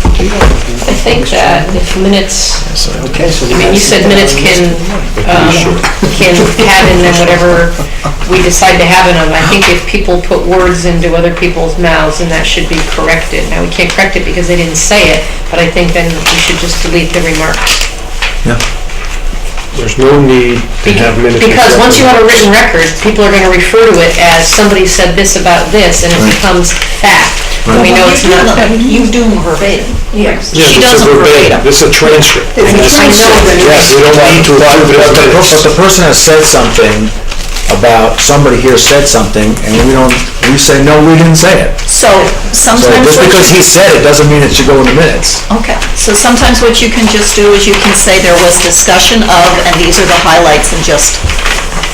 I think that if minutes, I mean, you said minutes can have in them whatever we decide to have in them. I think if people put words into other people's mouths, then that should be corrected. Now, we can't correct it because they didn't say it, but I think then we should just delete the remarks. Yeah. There's no need to have minutes. Because once you have a written record, people are going to refer to it as somebody said this about this, and it becomes fact. And we know it's not. You do them verbatim. Yes. She does them verbatim. This is a transcript. It's a transcript. Yes, we don't need to approve it as minutes. But the person has said something about, somebody here said something, and we say, no, we didn't say it. So So sometimes. just because he said it doesn't mean it should go in the minutes. Okay, so sometimes what you can just do is you can say there was discussion of, and these are the highlights, and just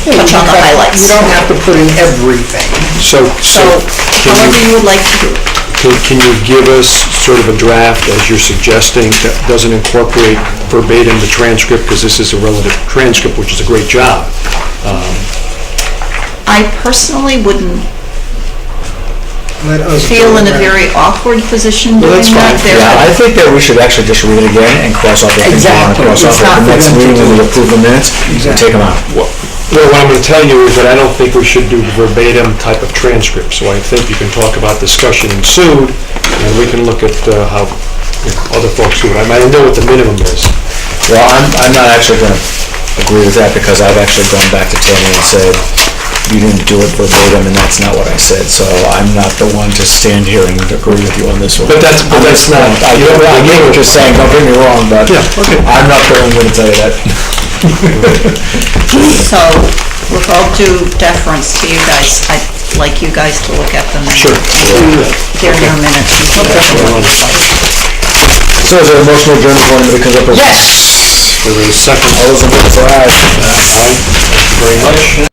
touch on the highlights. You don't have to put in everything. So However you would like to do. can you give us sort of a draft, as you're suggesting, that doesn't incorporate verbatim the transcript, because this is a relative transcript, which is a great job. I personally wouldn't feel in a very awkward position doing that. Yeah, I think that we should actually just read it again and cross off the things we want to cross off. At the next meeting, when we approve the minutes, we take them out. Well, what I'm going to tell you is that I don't think we should do verbatim type of transcript, so I think you can talk about discussion ensued, and we can look at how other folks do it. I know what the minimum is. Well, I'm not actually going to agree with that, because I've actually gone back to Tammy and said, you didn't do it verbatim, and that's not what I said, so I'm not the one to stand here and agree with you on this one. But that's not... I get what you're saying, don't get me wrong, but I'm not the one going to tell you that. So, with all due deference to you guys, I'd like you guys to look at them. Sure. They're your minutes. So is there a motion to adjourn before anybody comes up with? There is a second. All those in favor say aye. Aye. Thank you very much.